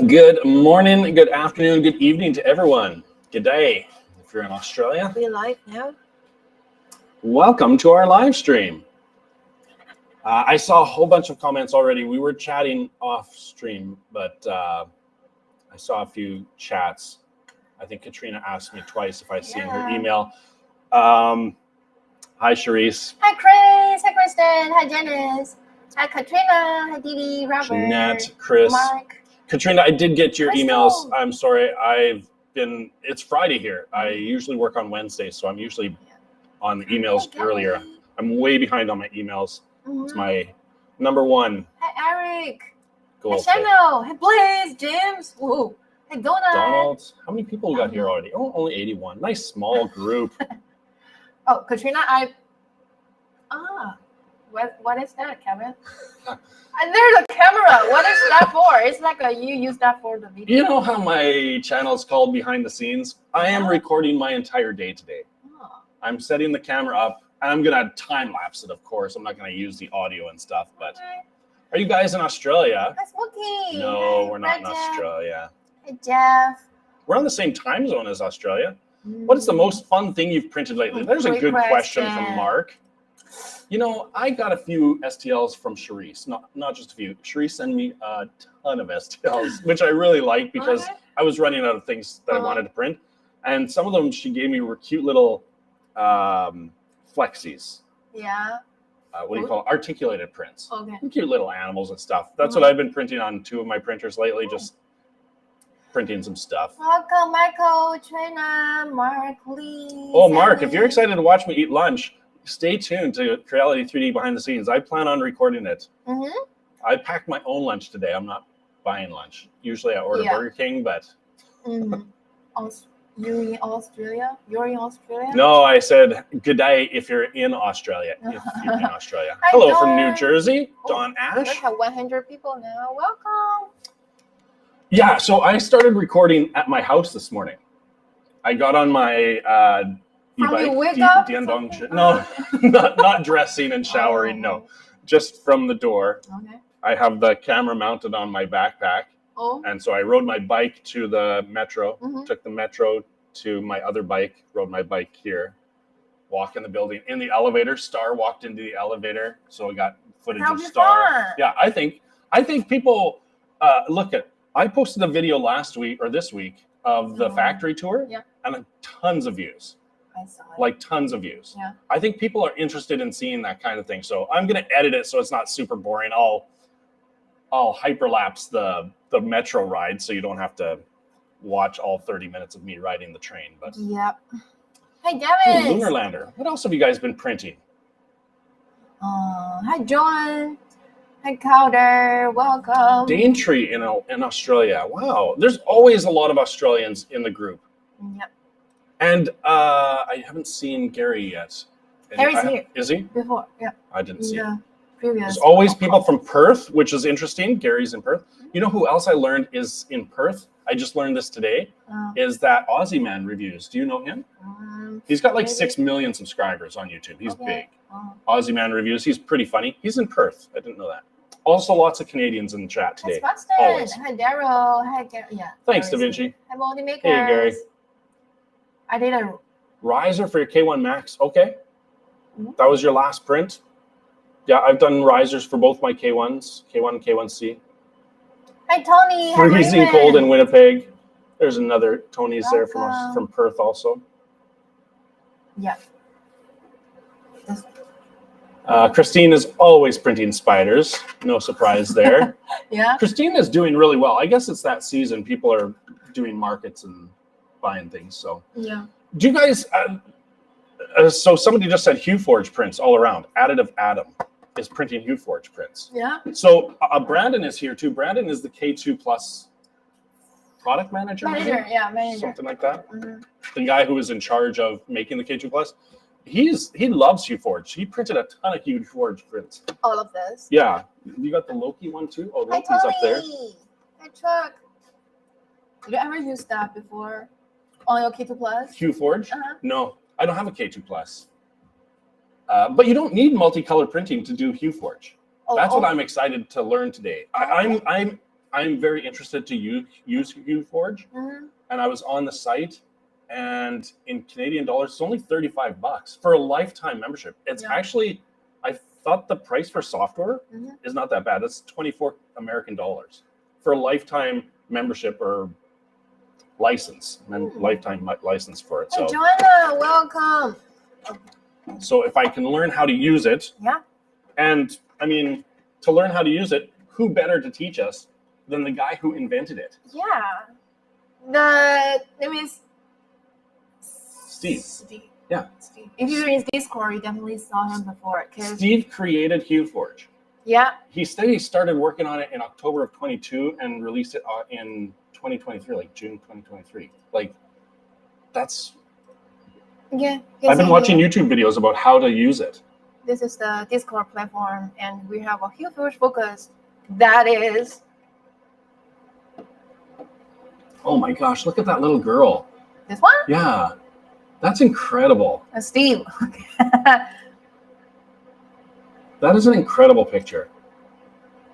Good morning, good afternoon, good evening to everyone. Good day if you're in Australia. We live now. Welcome to our live stream. I saw a whole bunch of comments already. We were chatting off stream, but I saw a few chats. I think Katrina asked me twice if I seen her email. Hi, Charisse. Hi, Chris. Hi, Kristen. Hi, Janice. Hi, Katrina. Hi, Dee, Robert. Jeanette, Chris. Mark. Katrina, I did get your Crystal. emails. I'm sorry. It's Friday here. I usually work on Wednesdays, so I'm usually on the emails earlier. I'm way behind on my emails. It's my number one. Hi, Eric. Goal. Hi, Shano. Hi, Blaze. James. Woo. Hi, Donald. How many people we got here already? Oh, only 81. Nice small group. Oh, Katrina, what is that, Kevin? And there's a camera. What is that for? It's like you use that for the video. You know how my channel is called Behind the Scenes? I am recording my entire day today. Oh. I'm setting the camera up, and I'm going to time lapse it, of course. I'm not going to use the audio and stuff, but are you guys in Australia? Hi, Smokey. No, we're not in Australia. Hi, Jeff. We're on the same time zone as Australia. What is the most fun thing you've printed lately? There's a good question from Mark. You know, I got a few STLs from Charisse, not just a few. Charisse sent me a ton of STLs, which I really like because I was running out of things that I wanted to print. And some of them she gave me were cute little flexies. Yeah. What do you call it? Articulated prints. Okay. Cute little animals and stuff. That's what I've been printing on two of my printers lately, just printing some stuff. Welcome, Michael, Trina, Mark, Lee. Oh, Mark, if you're excited to watch me eat lunch, stay tuned to Creality 3D Behind the Scenes. I plan on recording it. I packed my own lunch today. I'm not buying lunch. Usually I order Burger King, but... You're in Australia? No, I said good day if you're in Australia. If you're in Australia. Hi, hello Dawn. from New Jersey, Dawn Ash. We have 100 people now. Welcome. Yeah, so I started recording at my house this morning. I got on my e-bike. No, not dressing and showering, no. Just from the door. Okay. I have the camera mounted on my backpack. Oh. And so I rode my bike to the metro, took the metro to my other bike, rode my bike here, walk in the building, in the elevator. Star walked into the elevator, so I got footage of Star. Fun. Yeah, I think people look at. I posted a video last week or this week of the factory tour, and tons of views. I saw it. Like tons of views. Yeah. I think people are interested in seeing that kind of thing. So I'm gonna edit it so it's not super boring. I'll hyperlapse the metro ride so you don't have to watch all 30 minutes of me riding the train. But yep. Hey, Devin. Lunar Lander. What else have you guys been printing? Hi, John. Hi, Calder. Welcome. Daintree in Australia. Wow. There's always a lot of Australians in the group. Yep. And I haven't seen Gary yet. Gary's here. Is he? Before, yeah. I didn't see him. Previous. There's always people from Perth, which is interesting. Gary's in Perth. You know who else I learned is in Perth? I just learned this today. Is that Aussie Man Reviews. Do you know him? He's got like 6 million subscribers on YouTube. He's big. Aussie Man Reviews. He's pretty funny. He's in Perth. I didn't know that. Also, lots of Canadians in the chat today. Hi, Daryl. Hi, Gary. Yeah. Thanks, Da Vinci. Hi, Moldy Makers. Hey, Gary. I did a riser for your K1 Max. Okay. That was your last print. Yeah, I've done risers for both my K1s, K1 and K1C. Hi, Tony. Freezing cold in Winnipeg. There's another Tony's there from Perth also. Yeah. Christine is always printing spiders. No surprise there. Yeah. Christine is doing really well. I guess it's that season. People are doing markets and buying things. So yeah. Do you guys? So somebody just said Hueforge prints all around. Additive Adam is printing Hueforge prints. Yeah. So Brandon is here too. Brandon is the K2 Plus product manager. Manager. Something like that. The guy who is in charge of making the K2 Plus. He loves Hueforge. He printed a ton of Hueforge prints. All of this. Yeah. You got the Loki one too? Oh, Loki's up there. Hi, Chuck. Did you ever use that before on your K2 Plus? Hueforge? No, I don't have a K2 Plus. But you don't need multicolor printing to do Hueforge. That's what I'm excited to learn today. I'm very interested to use Hueforge, Mhm. and I was on the site, and in Canadian dollars, it's only $35 for a lifetime membership. It's Yeah. actually, I thought the price for software Mhm. is not that bad. It's 24 American dollars for a lifetime membership or license, and lifetime license for it. Hey, So, Joanna, welcome. so if I can learn how to use it, Yeah. and I mean, to learn how to use it, who better to teach us than the guy who invented it? Yeah. The name is Steve. Yeah. Steve. If you're in Discord, you definitely saw him before. Steve created Hueforge. Yeah. He said he started working on it in October of 22 and released it in 2023, like June 2023. Like, that's. Yeah. I've been watching YouTube videos about how to use it. This is the Discord platform, and we have a Hueforge focus. That is. Oh my gosh! Look at that little girl. This one? Yeah, that's incredible. Steve. That is an incredible picture.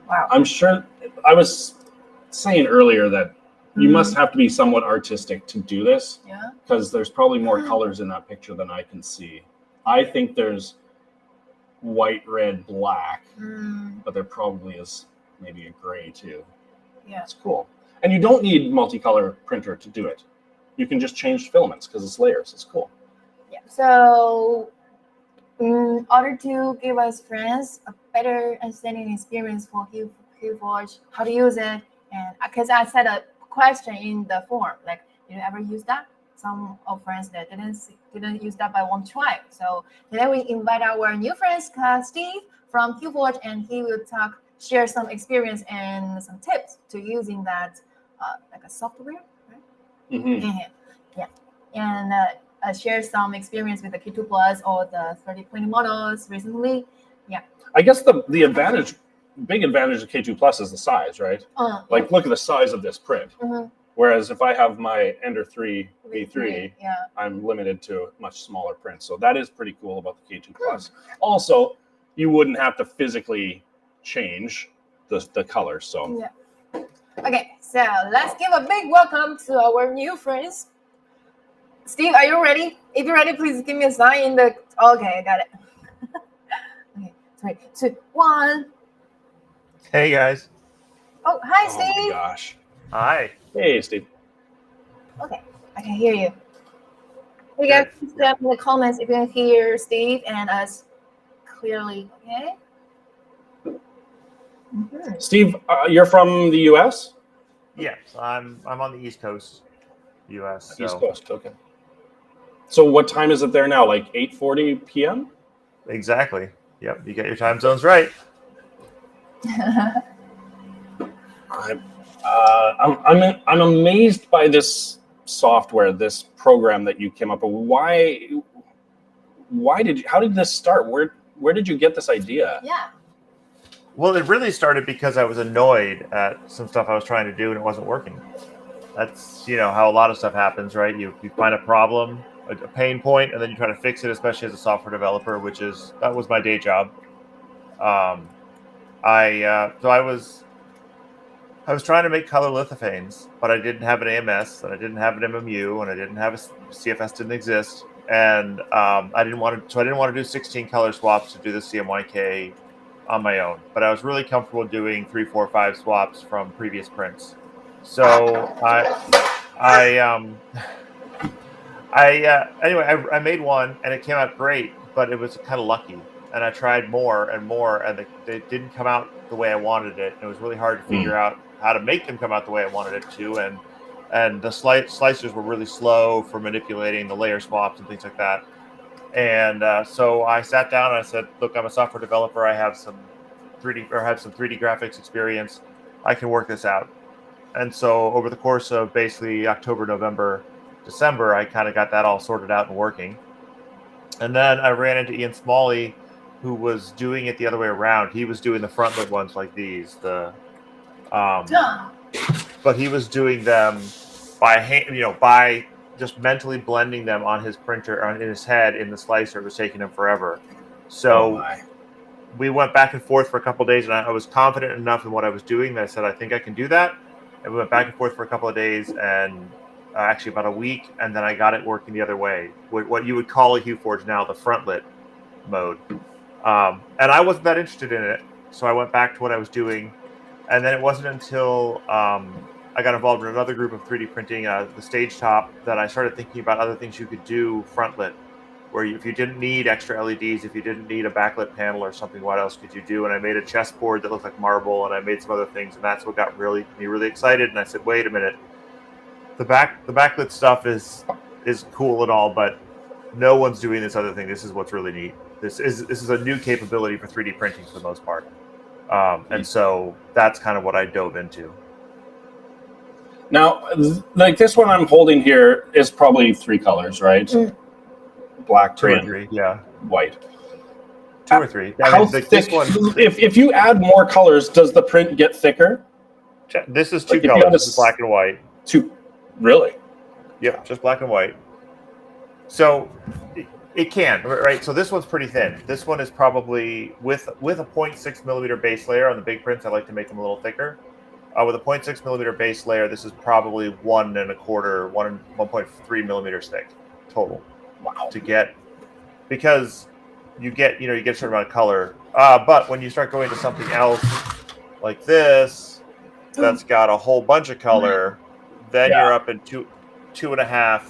Wow. I'm sure. I was saying earlier that you must have to be somewhat artistic to do this. Yeah. Because there's probably more colors in that picture than I can see. I think there's white, red, black, but there probably is maybe a gray too. Yeah. It's cool. And you don't need multicolor printer to do it. You can just change filaments because it's layers. It's cool. Yeah. So, in order to give us friends a better understanding and experience for Hueforge, how to use it, and because I said a question in the form, like, did you ever use that? Some of friends that didn't use that, but want to try. So today we invite our new friends, Steve from Hueforge, and he will share some experience and some tips to using that, like a software, right? Mm-hmm. Yeah, and share some experience with the K2 Plus or the 3020 models recently. Yeah. I guess the big advantage of K2 Plus is the size, right? Like, look at the size of this print. Mm-hmm. Whereas if I have my Ender 3 V3, yeah, I'm limited to much smaller prints. So that is pretty cool about the K2 Plus. Also, you wouldn't have to physically change the colors. So yeah. Okay, so let's give a big welcome to our new friends. Steve, are you ready? If you're ready, please give me a sign in the. Okay, I got it. Okay, 3, 2, 1. Hey guys. Oh, hi, Steve. Oh my gosh. Hi. Hey, Steve. Okay, I can hear you. Hey guys, please drop in the comments if you can hear Steve and us clearly. Okay. Mm-hmm. Steve, you're from the U.S.? Yes, I'm on the East Coast, U.S. So. East Coast, okay. So what time is it there now? Like 8:40 p.m.? Exactly. Yep, you get your time zones right. I'm amazed by this software, this program that you came up with. How did this start? Where did you get this idea? Yeah. Well, it really started because I was annoyed at some stuff I was trying to do and it wasn't working. That's, how a lot of stuff happens, right? You find a problem, a pain point, and then you try to fix it, especially as a software developer, that was my day job. I was trying to make color lithophanes, but I didn't have an AMS, and I didn't have an MMU, and I didn't have CFS didn't exist, and I didn't want to do 16 color swaps to do the CMYK on my own. But I was really comfortable doing 3, 4, 5 swaps from previous prints. So anyway, I made one, and it came out great, but it was kind of lucky. And I tried more and more, and they didn't come out the way I wanted it. It was really hard to figure out how to make them come out the way I wanted it to, and the slicers were really slow for manipulating the layer swaps and things like that. And so I sat down and I said, "Look, I'm a software developer. I have some 3D graphics experience. I can work this out." And so over the course of basically October, November, December, I kind of got that all sorted out and working. And then I ran into Ian Smalley, who was doing it the other way around. He was doing the frontlit ones like these, but he was doing them by hand, by just mentally blending them on his printer, in his head, in the slicer. It was taking him forever. So we went back and forth for a couple of days, and I was confident enough in what I was doing that I said, I think I can do that. And we went back and forth for a couple of days, and actually about a week, and then I got it working the other way, what you would call a Hueforge now, the front-lit mode. And I wasn't that interested in it, so I went back to what I was doing. And then it wasn't until I got involved in another group of 3D printing, the stage top, that I started thinking about other things you could do front-lit, where if you didn't need extra LEDs, if you didn't need a backlit panel or something, what else could you do? And I made a chessboard that looked like marble, and I made some other things, and that's what got me really excited. And I said, wait a minute, the backlit stuff is cool and all, but no one's doing this other thing. This is what's really neat. This is a new capability for 3D printing for the most part. And so that's kind of what I dove into. Now, like this one I'm holding here is probably 3 colors, right? Black, 2 or 3, yeah. White. 2 or 3. How thick? This one, if you add more colors, does the print get thicker? This is 2 colors. This is black and white. 2, really? Yep, just black and white. So it can, right? So this one's pretty thin. This one is probably with a 0.6 millimeter base layer. On the big prints, I like to make them a little thicker. With a 0.6 millimeter base layer, this is probably 1.3 millimeters thick total. Wow. To get, because you get a certain amount of color. But when you start going to something else like this, that's got a whole bunch of color, then you're up in 2.5,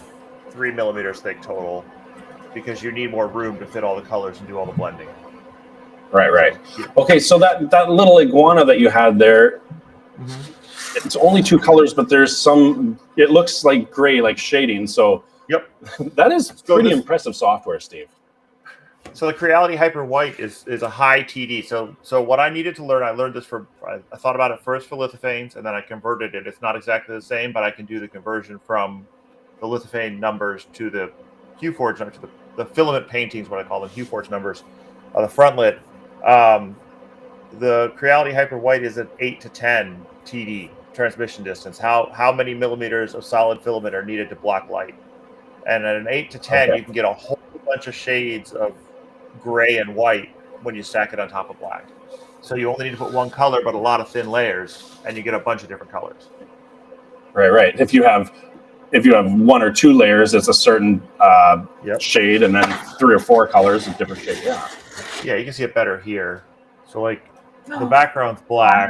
3 millimeters thick total, because you need more room to fit all the colors and do all the blending. Right. Okay, so that little iguana that you had there, it's only 2 colors, but there's some, it looks like gray, like shading. So yep, that is pretty impressive software, Steve. So the Creality Hyper White is a high TD. So what I needed to learn, I learned this I thought about it first for lithophanes, and then I converted it. It's not exactly the same, but I can do the conversion from the lithophane numbers to the Hueforge, to the filament paintings, what I call them, Hueforge numbers, the front lit. The Creality Hyper White is an 8 to 10 TD transmission distance. How many millimeters of solid filament are needed to block light? And at an 8 to 10, you can get a whole bunch of shades of gray and white when you stack it on top of black. So you only need to put one color, but a lot of thin layers, and you get a bunch of different colors. Right. If you have 1 or 2 layers, it's a certain shade, and then 3 or 4 colors of different shade. Yeah, you can see it better here. So like the background's black,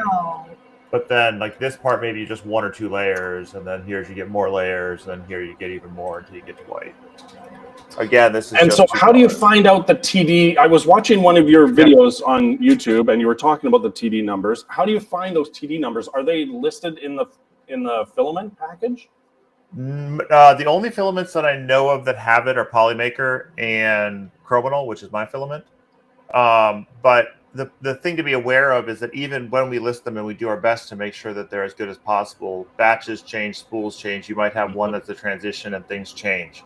but then like this part, maybe just 1 or 2 layers, and then here you get more layers, and then here you get even more until you get to white. Again, this is. And so, how do you find out the TD? I was watching one of your videos on YouTube, and you were talking about the TD numbers. How do you find those TD numbers? Are they listed in the filament package? The only filaments that I know of that have it are Polymaker and Chrominal, which is my filament. But the thing to be aware of is that even when we list them and we do our best to make sure that they're as good as possible, batches change, spools change. You might have one that's a transition and things change.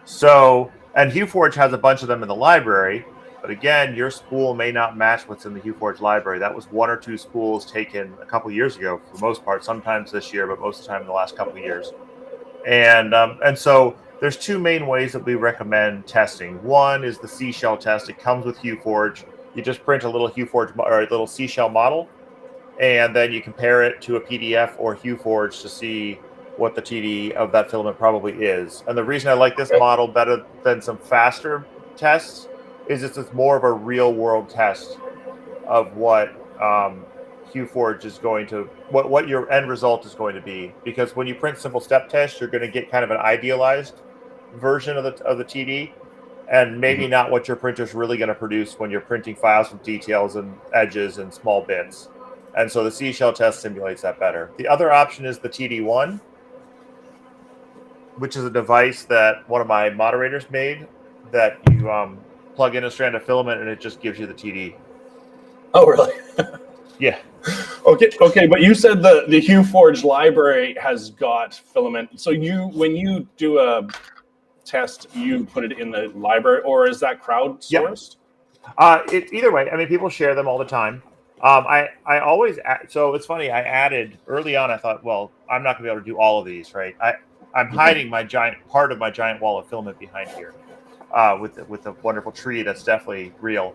So, and Hueforge has a bunch of them in the library, but again, your spool may not match what's in the Hueforge library. That was 1 or 2 spools taken a couple years ago, for the most part, sometimes this year, but most of the time in the last couple of years. And so there's 2 main ways that we recommend testing. One is the seashell test. It comes with Hueforge. You just print a little Hueforge or a little seashell model, and then you compare it to a PDF or Hueforge to see what the TD of that filament probably is. And the reason I like this model better than some faster tests is it's more of a real world test of what Hueforge is going to, what your end result is going to be. Because when you print simple step tests, you're going to get kind of an idealized version of the TD, and maybe not what your printer's really going to produce when you're printing files with details and edges and small bits. And so the seashell test simulates that better. The other option is the TD1, which is a device that one of my moderators made that you plug in a strand of filament and it just gives you the TD. Oh, really? Yeah. Okay, but you said the Hueforge library has got filament. So when you do a test, you put it in the library, or is that crowdsourced? Either way. I mean, people share them all the time. I always so it's funny. I added early on. I thought, well, I'm not going to be able to do all of these, right? I'm hiding my part of my giant wall of filament behind here, with a wonderful tree that's definitely real.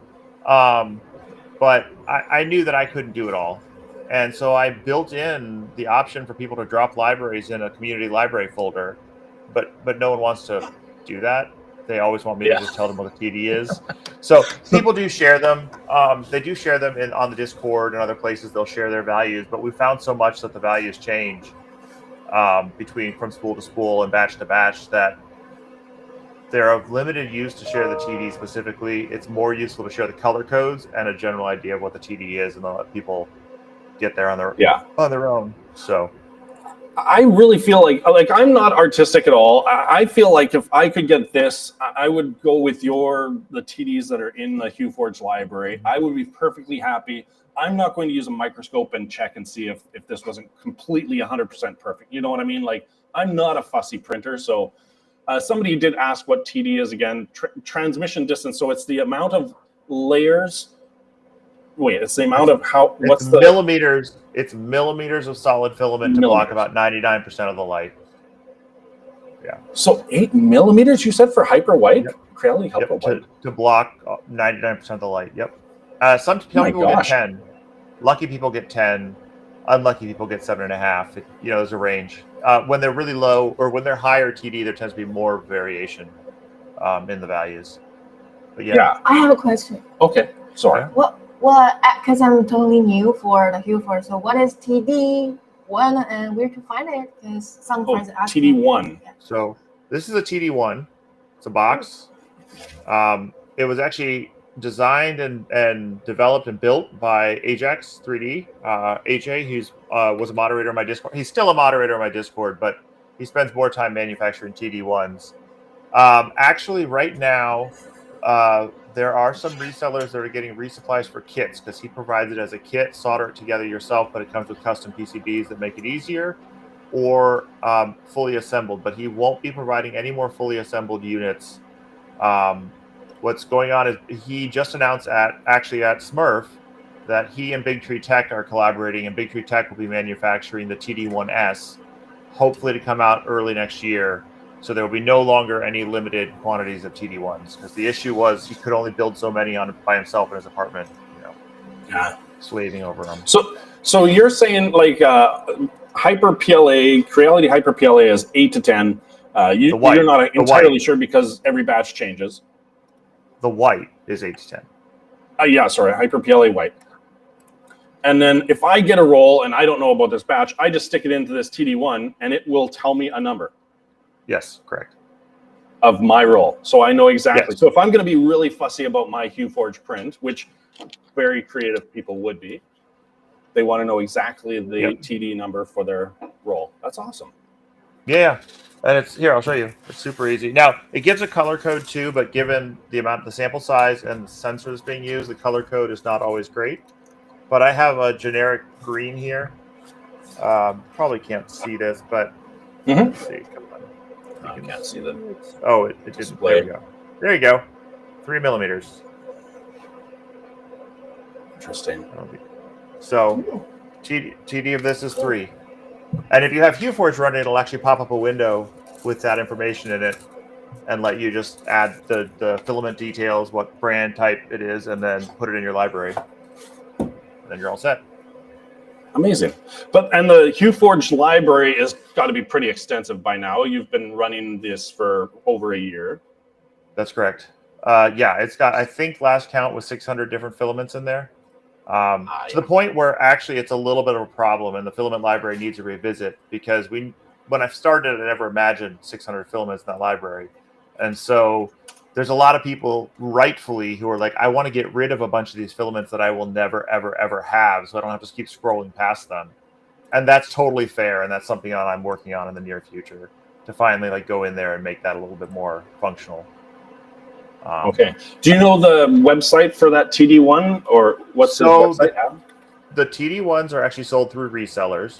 but I knew that I couldn't do it all. And so I built in the option for people to drop libraries in a community library folder, but no one wants to do that. They always want me to Yeah. just tell them what the TD is. So people do share them. They do share them on the Discord and other places. They'll share their values, but we found so much that the values change from spool to spool and batch to batch that they're of limited use to share the TD specifically. It's more useful to share the color codes and a general idea of what the TD is, and then let people get there on their own. So I really feel like I'm not artistic at all. I feel like if I could get this, I would go with the TDs that are in the Hueforge library. I would be perfectly happy. I'm not going to use a microscope and check and see if this wasn't completely 100% perfect. You know what I mean? Like, I'm not a fussy printer. So somebody did ask what TD is again. Transmission distance. So it's the amount of layers. Wait, it's the amount of how. What's the millimeters? It's millimeters of solid filament to block about 99% of the light. Yeah. So 8 millimeters, you said, for hyper white? Yep. Creality hyper white to block 99% of the light. Yep. Some people get 10. Lucky people get 10. Unlucky people get 7.5. There's a range. When they're really low or when they're higher TD, there tends to be more variation in the values. But yeah. I have a question. Okay. Sorry. Well, because I'm totally new for the Hueforge. So what is TD1 and where to find it? Because some friends ask TD1. Yeah. So this is a TD1. It's a box. It was actually designed and developed and built by Ajax 3D. AJ, who's was a moderator on my Discord. He's still a moderator on my Discord, but he spends more time manufacturing TD1s. Actually, right now, there are some resellers that are getting resupplies for kits because he provides it as a kit, solder it together yourself, but it comes with custom PCBs that make it easier, or fully assembled. But he won't be providing any more fully assembled units. What's going on is he just announced at Smurf that he and Big Tree Tech are collaborating, and Big Tree Tech will be manufacturing the TD1S, hopefully to come out early next year. So there will be no longer any limited quantities of TD1s, because the issue was he could only build so many by himself in his apartment, slaving over them. So you're saying like Hyper PLA, Creality Hyper PLA is 8 to 10. You're not entirely sure because every batch changes. The white is 8 to 10. Yeah, sorry, Hyper PLA white. And then if I get a roll and I don't know about this batch, I just stick it into this TD1 and it will tell me a number. Yes, correct. Of my roll. So I know exactly. Yes. So if I'm going to be really fussy about my Hueforge print, which very creative people would be, they want to know exactly the TD number for their roll. That's awesome. Yeah. And it's here, I'll show you. It's super easy. Now, it gives a color code too, but given the sample size and the sensor that's being used, the color code is not always great. But I have a generic green here. Probably can't see this, but let's see. Come on. I can't see that. Oh, it didn't. There you go. There you go. 3 millimeters. Interesting. So TD of this is 3. And if you have Hueforge running, it'll actually pop up a window with that information in it and let you just add the filament details, what brand type it is, and then put it in your library. And then you're all set. Amazing. And the Hueforge library has got to be pretty extensive by now. You've been running this for over a year. That's correct. Yeah, it's got, I think last count was 600 different filaments in there. To the point where actually it's a little bit of a problem and the filament library needs a revisit, because when I started, I never imagined 600 filaments in that library. And so there's a lot of people rightfully who are like, I want to get rid of a bunch of these filaments that I will never, ever, ever have, so I don't have to keep scrolling past them. And that's totally fair. And that's something I'm working on in the near future to finally go in there and make that a little bit more functional. Okay. Do you know the website for that TD1, or what's the website? The TD1s are actually sold through resellers.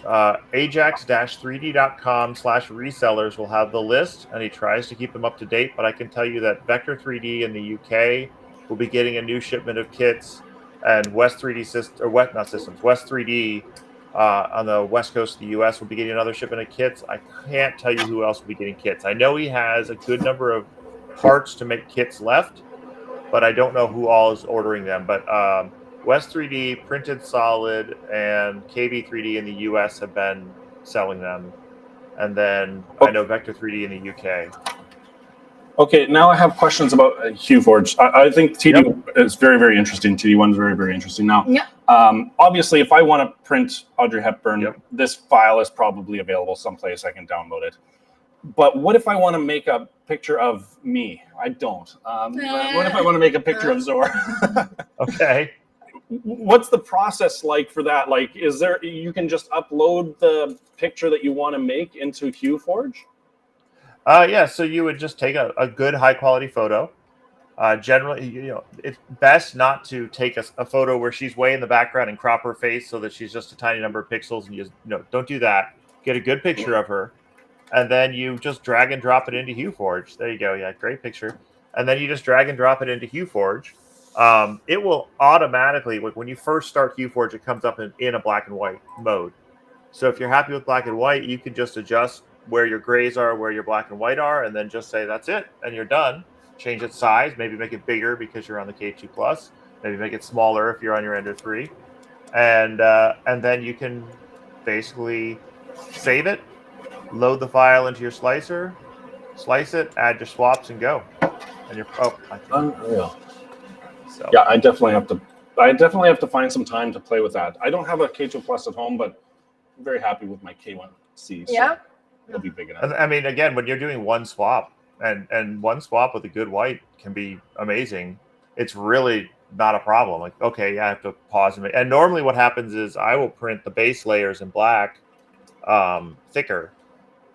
Ajax-3d.com/resellers will have the list, and he tries to keep them up to date. But I can tell you that Vector 3D in the UK will be getting a new shipment of kits, and West 3D on the west coast of the US will be getting another shipment of kits. I can't tell you who else will be getting kits. I know he has a good number of parts to make kits left, but I don't know who all is ordering them. But West 3D, Printed Solid, and KB 3D in the US have been selling them. And then I know Vector 3D in the UK. Okay, now I have questions about Hueforge. I think TD is very, very interesting. TD1 is very, very interesting. Now, obviously, if I want to print Audrey Hepburn, this file is probably available someplace I can download it. But what if I want to make a picture of me? I don't. What if I want to make a picture of Zora? Okay. What's the process like for that? Like, is there, you can just upload the picture that you want to make into Hueforge? Yeah, so you would just take a good high quality photo. Generally, it's best not to take a photo where she's way in the background and crop her face so that she's just a tiny number of pixels. And don't do that. Get a good picture of her, and then you just drag and drop it into Hueforge. There you go. Yeah, great picture. And then you just drag and drop it into Hueforge. It will automatically, when you first start Hueforge, it comes up in a black and white mode. So if you're happy with black and white, you can just adjust where your grays are, where your black and white are, and then just say that's it, and you're done. Change its size, maybe make it bigger because you're on the K2 Plus, maybe make it smaller if you're on your Ender 3, and then you can basically save it, load the file into your slicer, slice it, add your swaps, and go. And you're unreal. So yeah, I definitely have to find some time to play with that. I don't have a K2 Plus at home, but I'm very happy with my K1C. So it'll be big enough. I mean, again, when you're doing one swap, and one swap with a good white can be amazing, it's really not a problem. Like, okay, yeah, I have to pause and normally what happens is I will print the base layers in black thicker.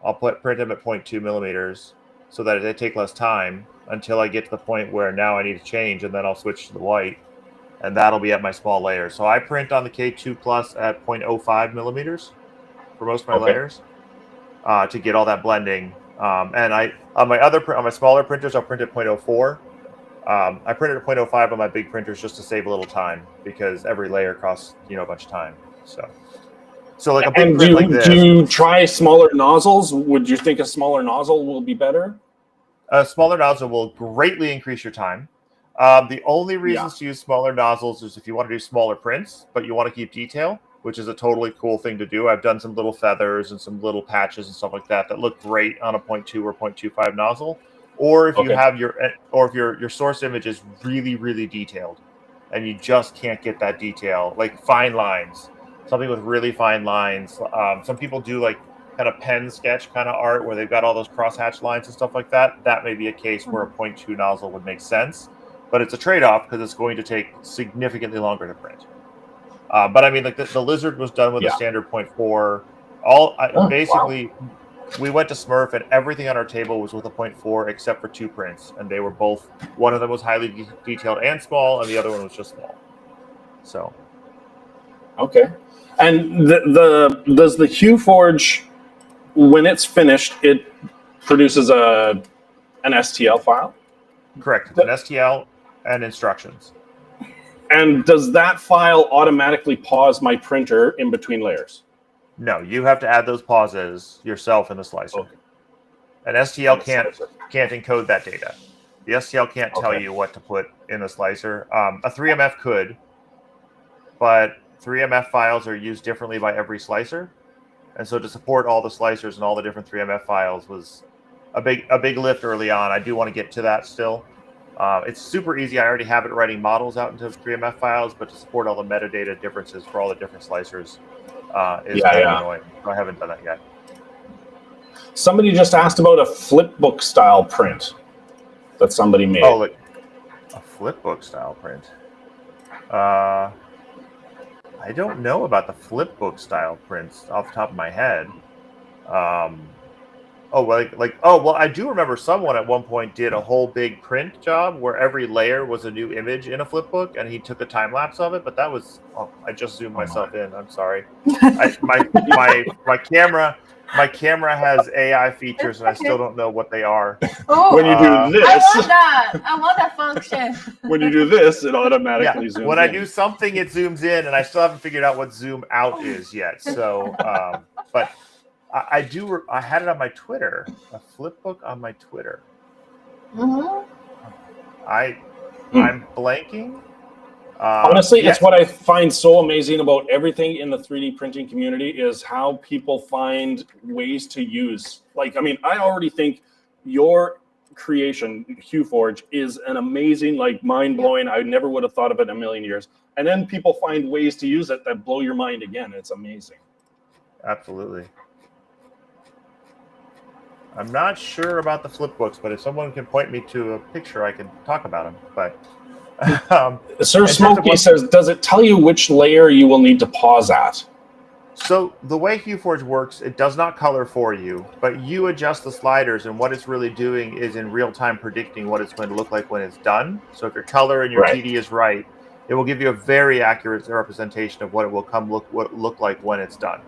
I'll print them at 0.2 millimeters so that they take less time until I get to the point where now I need to change, and then I'll switch to the white, and that'll be at my small layers. So I print on the K2 Plus at 0.05 millimeters for most of my layers to get all that blending. And on my smaller printers, I'll print at 0.04. I printed at 0.05 on my big printers just to save a little time because every layer costs a bunch of time. So like a big print like this. Do you try smaller nozzles? Would you think a smaller nozzle will be better? A smaller nozzle will greatly increase your time. The only reasons to use smaller nozzles is if you want to do smaller prints, but you want to keep detail, which is a totally cool thing to do. I've done some little feathers and some little patches and stuff like that look great on a 0.2 or 0.25 nozzle. Or if you have if your source image is really, really detailed and you just can't get that detail, like fine lines, something with really fine lines. Some people do like kind of pen sketch kind of art where they've got all those crosshatch lines and stuff like that. That may be a case where a 0.2 nozzle would make sense, but it's a trade-off because it's going to take significantly longer to print. But I mean, like the lizard was done with a standard 0.4. Basically, we went to Smurf and everything on our table was with a 0.4 except for 2 prints, and they were both. One of them was highly detailed and small, and the other one was just small. So, okay. And does the Hueforge, when it's finished, it produces an STL file? Correct. An STL and instructions. And does that file automatically pause my printer in between layers? No, you have to add those pauses yourself in the slicer. Okay. An STL can't encode that data. The STL can't tell you what to put in the slicer. A 3MF could, but 3MF files are used differently by every slicer. And so to support all the slicers and all the different 3MF files was a big lift early on. I do want to get to that still. It's super easy. I already have it writing models out into 3MF files, but to support all the metadata differences for all the different slicers is kind of annoying. So I haven't done that yet. Somebody just asked about a flipbook style print that somebody made. Oh, like a flipbook style print. I don't know about the flipbook style prints off the top of my head. Well, I do remember someone at one point did a whole big print job where every layer was a new image in a flipbook, and he took a time lapse of it. But that was I just zoomed myself in. I'm sorry. My camera has AI features, and I still don't know what they are. Oh, when you do this, I want that function. When you do this, it automatically zooms when in. I do something, it zooms in, and I still haven't figured out what zoom out is yet. So, but I had it on my Twitter, a flipbook on my Twitter. Mm-hmm. I'm blanking. Honestly, yes. it's what I find so amazing about everything in the 3D printing community is how people find ways to use. Like, I mean, I already think your creation, Hueforge, is an amazing, like, mind-blowing. I never would have thought of it in a million years. And then people find ways to use it that blow your mind again. It's amazing. Absolutely. I'm not sure about the flip books, but if someone can point me to a picture, I can talk about them. But Sir Smokey says, does it tell you which layer you will need to pause at? So the way Hueforge works, it does not color for you, but you adjust the sliders, and what it's really doing is in real time predicting what it's going to look like when it's done. So if your color and your TD is right, it will give you a very accurate representation of what it will look like when it's done.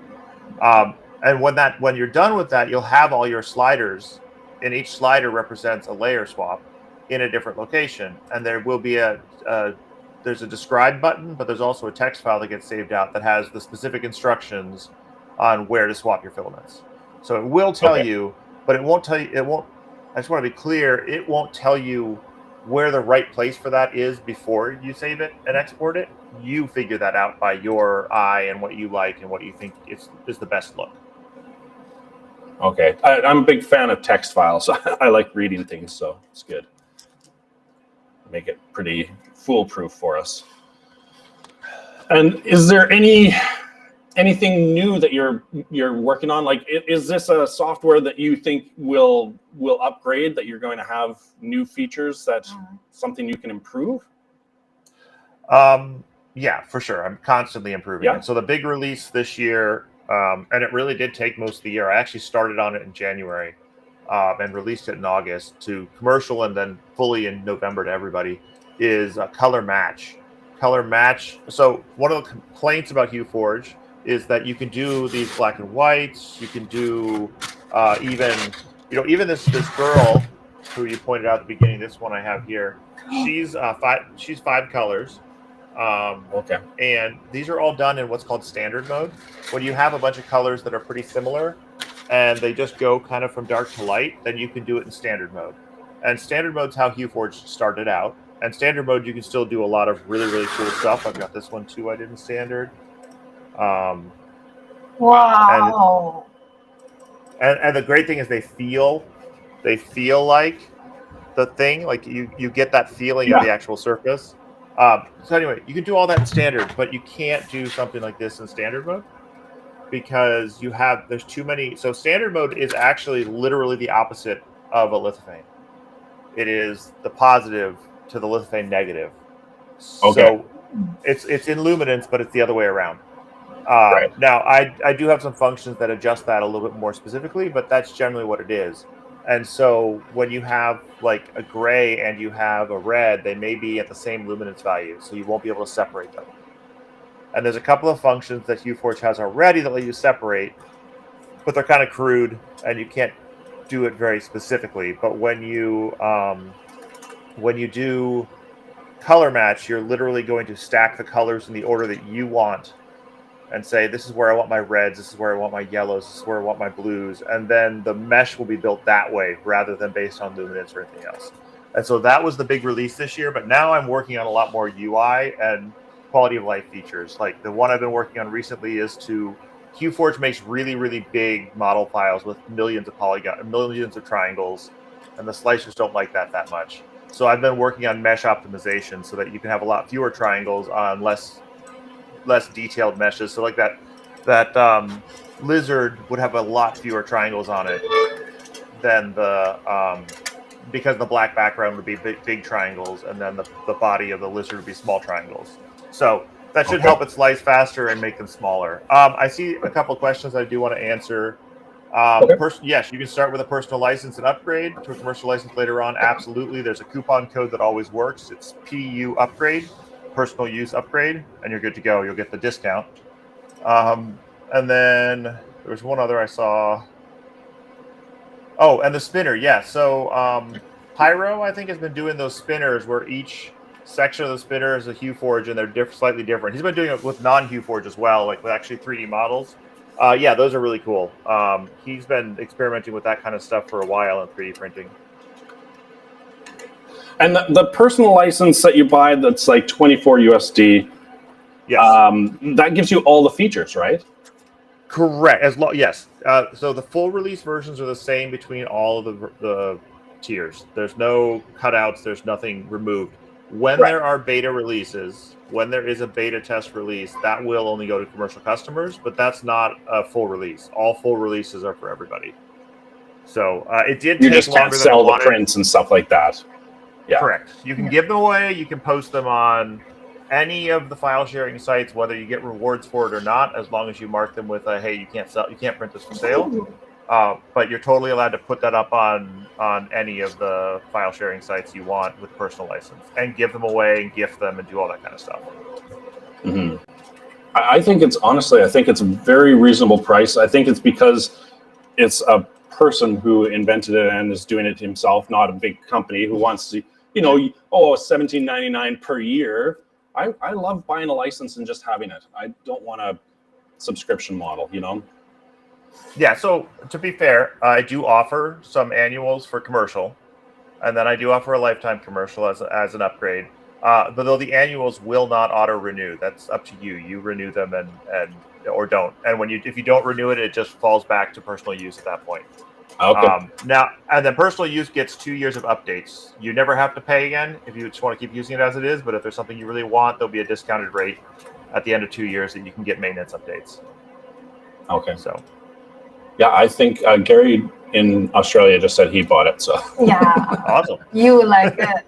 And when you're done with that, you'll have all your sliders, and each slider represents a layer swap in a different location, and there will be there's a describe button, but there's also a text file that gets saved out that has the specific instructions on where to swap your filaments. So it will tell you, but it won't tell you, I just want to be clear, it won't tell you where the right place for that is before you save it and export it. You figure that out by your eye and what you like and what you think is the best look. Okay. I'm a big fan of text files. I like reading things, so it's good. Make it pretty foolproof for us. And is there anything new that you're working on? Like, is this a software that you think will upgrade, that you're going to have new features, that something you can improve? Yeah, for sure. I'm constantly improving it. So the big release this year, and it really did take most of the year. I actually started on it in January and released it in August to commercial and then fully in November to everybody, is color match. Color match. So one of the complaints about Hueforge is that you can do these black and whites. You can do even this girl who you pointed out at the beginning. This one I have here. She's five colors. And these are all done in what's called standard mode. When you have a bunch of colors that are pretty similar and they just go kind of from dark to light, then you can do it in standard mode. And standard mode's how Hueforge started out. And standard mode, you can still do a lot of really, really cool stuff. I've got this one too I did in standard. Wow. And the great thing is they feel like the thing, like you get that feeling of the actual surface. So anyway, you can do all that in standard, but you can't do something like this in standard mode because there's too many. So standard mode is actually literally the opposite of a lithophane. It is the positive to the lithophane negative. So it's in luminance, but it's the other way around. Now, I do have some functions that adjust that a little bit more specifically, but that's generally what it is. And so when you have like a gray and you have a red, they may be at the same luminance value, so you won't be able to separate them. And there's a couple of functions that Hueforge has already that let you separate, but they're kind of crude, and you can't do it very specifically. But when you do color match, you're literally going to stack the colors in the order that you want and say, this is where I want my reds, this is where I want my yellows, this is where I want my blues. And then the mesh will be built that way rather than based on luminance or anything else. And so that was the big release this year. But now I'm working on a lot more UI and quality of life features. Like the one I've been working on recently is Hueforge makes really, really big model files with millions of polygons, millions of triangles, and the slicers don't like that much. So I've been working on mesh optimization so that you can have a lot fewer triangles on less detailed meshes. So like that lizard would have a lot fewer triangles on it than because the black background would be big triangles, and then the body of the lizard would be small triangles. So that should help it slice faster and make them smaller. I see a couple of questions I do want to answer. Yes, you can start with a personal license and upgrade to a commercial license later on. Absolutely. There's a coupon code that always works. It's PU upgrade, personal use upgrade, and you're good to go. You'll get the discount. And then there was one other I saw. Oh, and the spinner. Yeah. So Pyro, I think, has been doing those spinners where each section of the spinner is a Hueforge, and they're slightly different. He's been doing it with non-Hueforge as well, like with actually 3D models. Yeah, those are really cool. He's been experimenting with that kind of stuff for a while in 3D printing. And the personal license that you buy that's like 24 USD, Yes. that gives you all the features, right? Correct. Yes. So the full release versions are the same between all of the tiers. There's no cutouts. There's nothing removed. When Right. there are beta releases, when there is a beta test release, that will only go to commercial customers, but that's not a full release. All full releases are for everybody. So it did You take just can't longer than I sell the wanted. prints and stuff like that. Yeah. Correct. You can give them away. You can post them on any of the file sharing sites, whether you get rewards for it or not, as long as you mark them with a, hey, you can't print this for sale. But you're totally allowed to put that up on any of the file sharing sites you want with personal license, and give them away and gift them and do all that kind of stuff. Mm-hmm. I think it's a very reasonable price. I think it's because it's a person who invented it and is doing it himself, not a big company who wants to, $17.99 per year. I love buying a license and just having it. I don't want a subscription model, Yeah, so to be fair, I do offer some annuals for commercial, and then I do offer a lifetime commercial as an upgrade. But though the annuals will not auto renew, that's up to you. You renew them and or don't. And if you don't renew it, it just falls back to personal use at that point. Okay. Now, and then personal use gets 2 years of updates. You never have to pay again if you just want to keep using it as it is. But if there's something you really want, there'll be a discounted rate at the end of 2 years that you can get maintenance updates. Okay. So, yeah, I think Gary in Australia just said he bought it. So Yeah. awesome. You like it.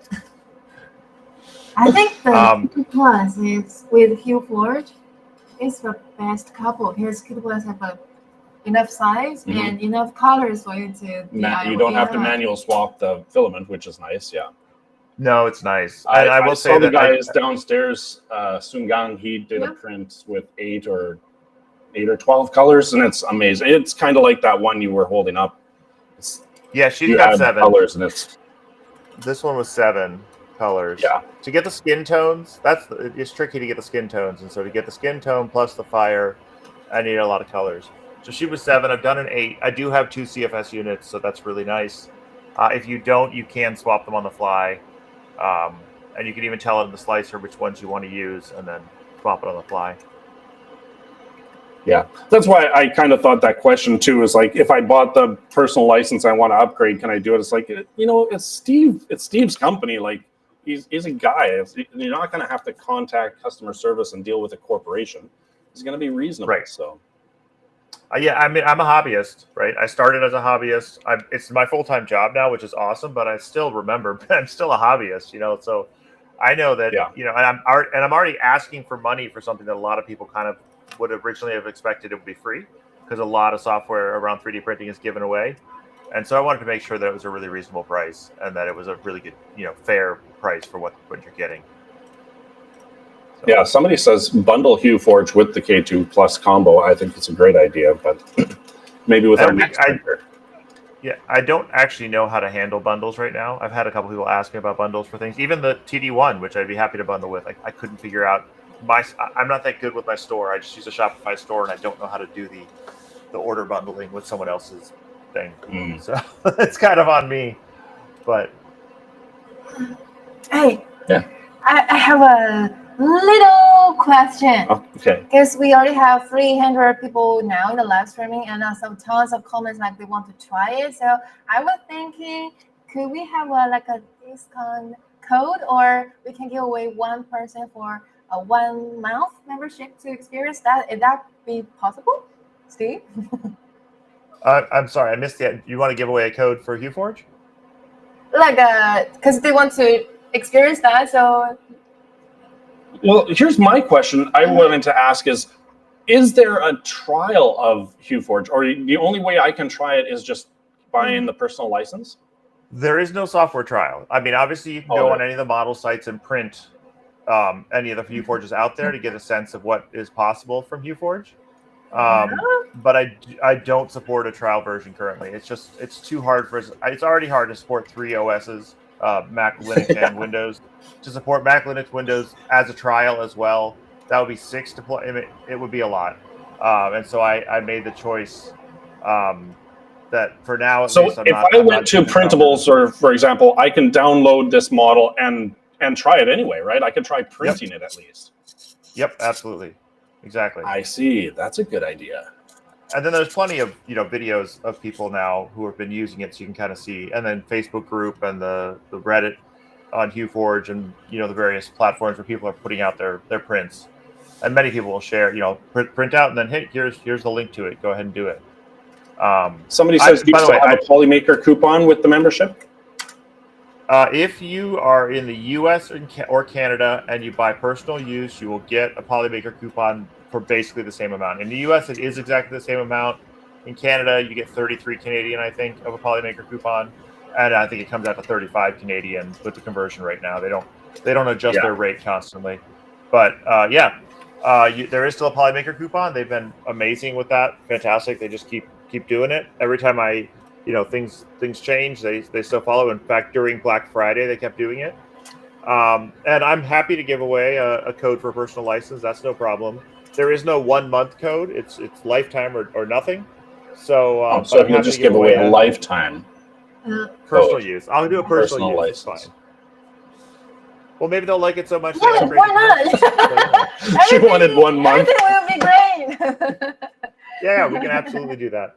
I think the Plus is with Hueforge is the best couple because Plus have enough size and enough colors for you to DIY. You don't have to manual swap the filament, which is nice. Yeah. No, it's nice. And I will say the that guys downstairs, Sungang, he did a print with 8 or 12 colors, and it's amazing. It's kind of like that one you were holding up. She's got 7 colors, and this one was 7 colors. Yeah. To get the skin tones, it's tricky to get the skin tones, and so to get the skin tone plus the fire, I need a lot of colors. So she was 7. I've done an 8. I do have 2 CFS units, so that's really nice. If you don't, you can swap them on the fly, and you can even tell it in the slicer which ones you want to use, and then swap it on the fly. Yeah, that's why I kind of thought that question too is like, if I bought the personal license, I want to upgrade, can I do it? It's like, it's Steve. It's Steve's company. Like, he's a guy. You're not going to have to contact customer service and deal with a corporation. He's going to be reasonable. Right. So. Yeah, I mean, I'm a hobbyist, right? I started as a hobbyist. It's my full-time job now, which is awesome. But I still remember I'm still a hobbyist, So I know that, and I'm already asking for money for something that a lot of people kind of would originally have expected it would be free, because a lot of software around 3D printing is given away. And so I wanted to make sure that it was a really reasonable price and that it was a really good, fair price for what you're getting. So. Yeah, somebody says bundle Hueforge with the K2 Plus combo. I think it's a great idea, but maybe with our next printer. Yeah, I don't actually know how to handle bundles right now. I've had a couple people ask me about bundles for things. Even the TD1, which I'd be happy to bundle with, I couldn't figure out. I'm not that good with my store. I just use a Shopify store, and I don't know how to do the order bundling with someone else's thing. So it's kind of on me. But hey, yeah, I have a little question. Oh, okay. Because we already have 300 people now in the live streaming, and some tons of comments like they want to try it. So I was thinking, could we have a discount code, or we can give away one person for a 1 month membership to experience that? If that be possible, Steve? I'm sorry, I missed it. You want to give away a code for Hueforge? Because they want to experience that. So, well, here's my question. I wanted to ask is there a trial of Hueforge, or the only way I can try it is just buying the personal license? There is no software trial. I mean, obviously, you can go on any of the model sites and print any of the Hueforges out there to get a sense of what is possible from Hueforge. But I don't support a trial version currently. It's too hard it's already hard to support 3 OSs, Mac, Linux, and Windows. To support Mac, Linux, Windows as a trial as well, that would be 6 deploy. It would be a lot, and so I made the choice that for now, at So least, if I went to printables, or for example, I can download this model and try it anyway, right? I could try printing it at least. Yep, absolutely, exactly. I see. That's a good idea. And then there's plenty of videos of people now who have been using it, so you can kind of see. And then Facebook group and the Reddit on Hueforge and the various platforms where people are putting out their prints. And many people will share, print out and then hey, here's the link to it. Go ahead and do it. Somebody says, do you still have a Polymaker coupon with the membership? If you are in the U.S. or Canada and you buy personal use, you will get a Polymaker coupon for basically the same amount. In the U.S., it is exactly the same amount. In Canada, you get 33 Canadian, I think, of a Polymaker coupon, and I think it comes out to 35 Canadian with the conversion rate now. They don't adjust their rate constantly, but there is still a Polymaker coupon. They've been amazing with that. Fantastic. They just keep doing it. Every time things change, they still follow. In fact, during Black Friday, they kept doing it. And I'm happy to give away a code for a personal license. That's no problem. There is no 1 month code. It's lifetime or nothing. So so you'll just give away a lifetime personal use. I'll do a personal use. License. Fine. Well, maybe they'll like it so much. Yeah, why not? She wanted 1 month. Everything will be great. Yeah, we can absolutely do that.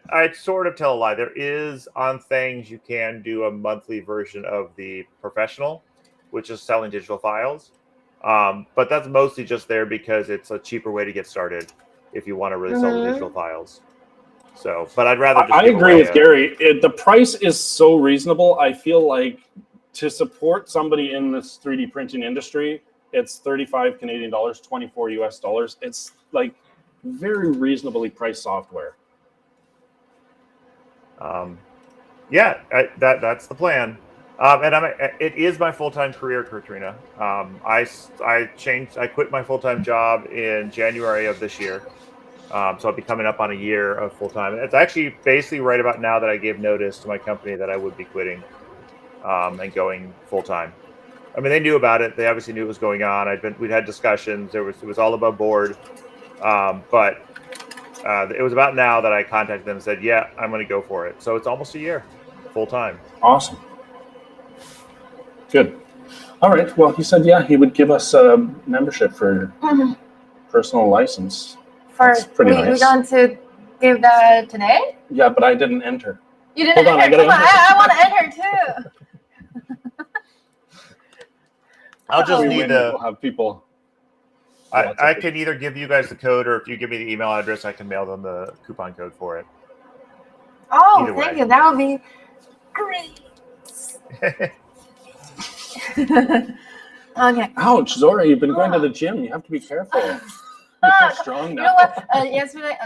I sort of tell a lie. There is on things you can do a monthly version of the professional, which is selling digital files. But that's mostly just there because it's a cheaper way to get started if you want to really sell the digital files. So, but I'd rather just I agree with Gary. The price is so reasonable. I feel like to support somebody in this 3D printing industry, it's 35 Canadian dollars, 24 US dollars. It's like very reasonably priced software. That's the plan. And it is my full-time career, Katrina. I quit my full-time job in January of this year. So I'll be coming up on a year of full-time. It's actually basically right about now that I gave notice to my company that I would be quitting and going full-time. I mean, they knew about it. They obviously knew it was going on. We'd had discussions. It was all above board. But it was about now that I contacted them and said, yeah, I'm going to go for it. So it's almost a year full-time. Awesome. Good. All right. Well, he said, he would give us a membership for personal license. That's pretty nice. We're going to give that today? Yeah, but I didn't enter. You didn't enter? I want to enter too. I'll just need to have people. I can either give you guys the code, or if you give me the email address, I can mail them the coupon code for it. Oh, thank you. That would be great. Okay. Ouch, Zora, you've been going to the gym. You have to be careful. You're strong now. You know what? Yesterday,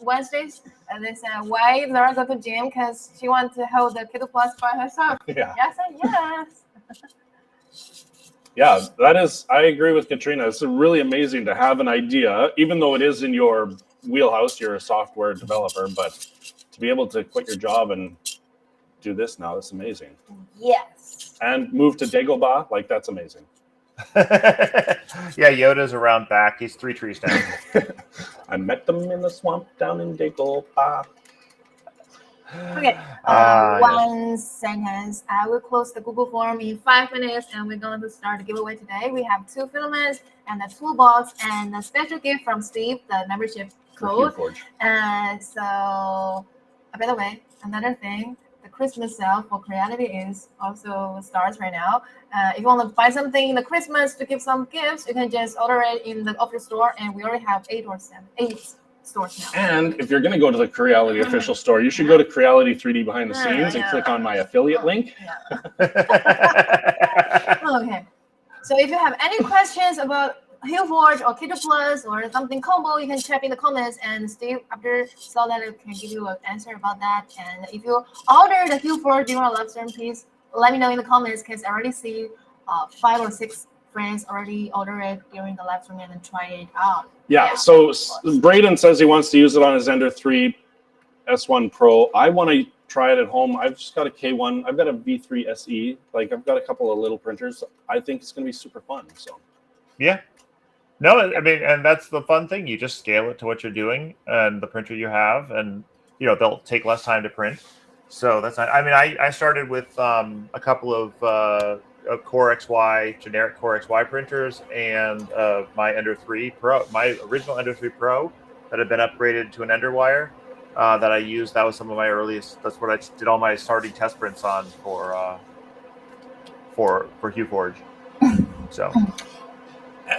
Wednesdays, they said, why Zora go to gym? Because she wants to hold the Keto Plus by herself. Yeah. Yes, and yes. Yeah, that is, I agree with Katrina. It's really amazing to have an idea, even though it is in your wheelhouse, you're a software developer, but to be able to quit your job and do this now, that's amazing. Yes. And move to Dagobah, like that's amazing. Yeah, Yoda's around back. He's 3 trees down. I met them in the swamp down in Dagobah. Okay, one sentence. I will close the Google form in 5 minutes, and we're going to start the giveaway today. We have 2 filaments and a toolbox and a special gift from Steve, the membership code. And so, by the way, another thing, the Christmas sale for Creality is also starts right now. If you want to buy something in the Christmas to give some gifts, you can just order it in the official store, and we already have 8 stores now. And if you're going to go to the Creality official store, you should go to Creality 3D behind the scenes and click on my affiliate link. Okay. So if you have any questions about Hueforge or Keto Plus or something combo, you can check in the comments, and Steve after saw that can give you an answer about that. And if you order the Hueforge during our live stream, please let me know in the comments, because I already see 5 or 6 friends already order it during the live stream and try it out. Yeah, so Braden says he wants to use it on his Ender 3 S1 Pro. I want to try it at home. I've just got a K1. I've got a V3 SE. Like, I've got a couple of little printers. I think it's going to be super fun. So, yeah. No, I mean, and that's the fun thing. You just scale it to what you're doing and the printer you have. And, they'll take less time to print. So that's not. I mean, I started with a couple of Core XY generic Core XY printers and my Ender 3 Pro, my original Ender 3 Pro that had been upgraded to an Ender wire that I used. That was some of my earliest. That's what I did all my starting test prints on for Hueforge. So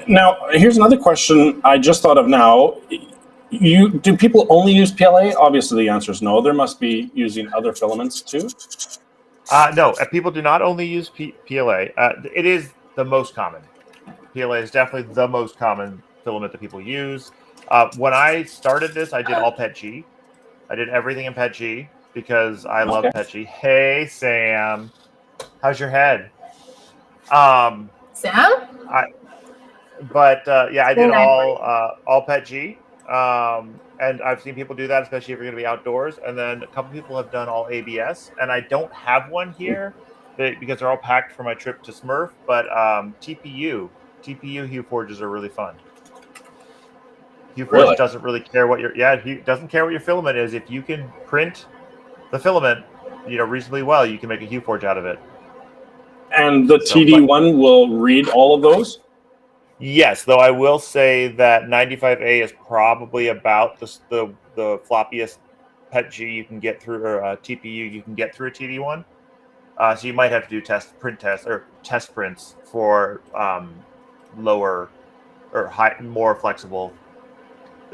now here's another question I just thought of now. Do people only use PLA? Obviously, the answer is no. There must be using other filaments too. No, people do not only use PLA. It is the most common. PLA is definitely the most common filament that people use. When I started this, I did all PETG. I did everything in PETG because I love PETG. Hey, Sam, how's your head? Sam? I did all PETG. And I've seen people do that, especially if you're going to be outdoors. And then a couple people have done all ABS, and I don't have one here because they're all packed for my trip to Smurf. But TPU Hueforges are really fun. Hueforge doesn't really care what he doesn't care what your filament is. If you can print the filament, reasonably well, you can make a Hueforge out of it. And the TD one will read all of those? Yes, though I will say that 95A is probably about the floppiest PETG you can get through, or TPU you can get through a TD one. So you might have to do test prints for lower or high, more flexible.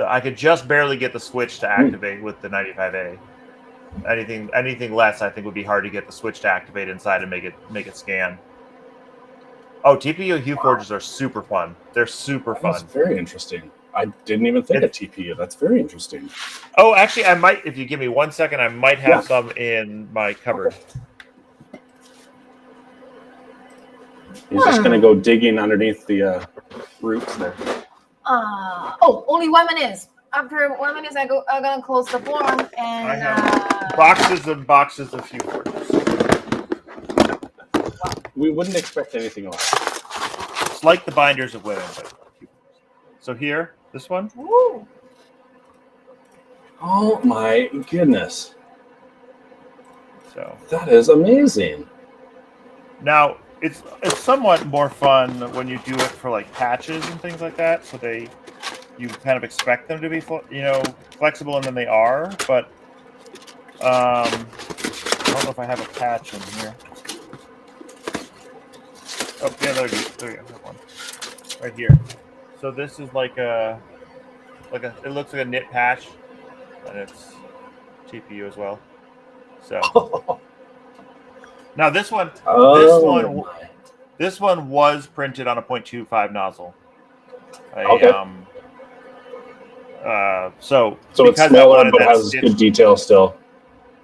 I could just barely get the switch to activate with the 95A. Anything less, I think, would be hard to get the switch to activate inside and make it scan. Oh, TPU Hueforges are super fun. They're super fun. That's very interesting. I didn't even think of TPU. That's very interesting. Oh, actually, I might, if you give me 1 second, I might have some in my cupboard. Okay. He's just going to go digging underneath the roots there. Only 1 minute. After 1 minute, I'm going to close the form. And I have boxes and boxes of Hueforges. We wouldn't expect anything else. It's like the binders of women. So here, this one. Ooh. Oh my goodness. So that is amazing. Now it's somewhat more fun when you do it for like patches and things like that. So you kind of expect them to be flexible, and then they are. But I don't know if I have a patch in here. Oh, yeah, there you go. That one. Right here. So this is like it looks like a knit patch, and it's TPU as well. So now this one was printed on a 0.25 nozzle. So it's smaller but has good detail still.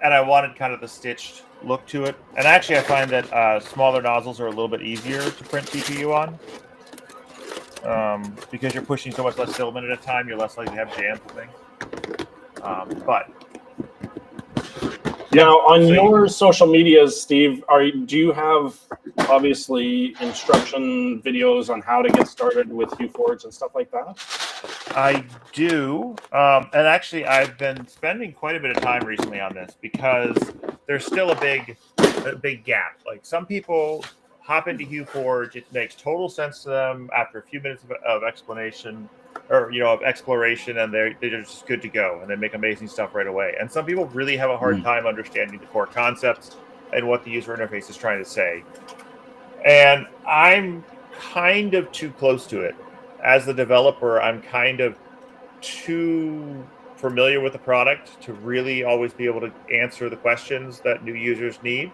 And I wanted kind of the stitched look to it. And actually, I find that smaller nozzles are a little bit easier to print TPU on. Because you're pushing so much less filament at a time, you're less likely to have jams and things. But now on your social medias, Steve, do you have obviously instruction videos on how to get started with Hueforge and stuff like that? I do, and actually, I've been spending quite a bit of time recently on this because there's still a big gap. Like some people hop into Hueforge, it makes total sense to them after a few minutes of explanation, or of exploration, and they're just good to go, and they make amazing stuff right away. And some people really have a hard time understanding the core concepts and what the user interface is trying to say. And I'm kind of too close to it. As the developer, I'm kind of too familiar with the product to really always be able to answer the questions that new users need.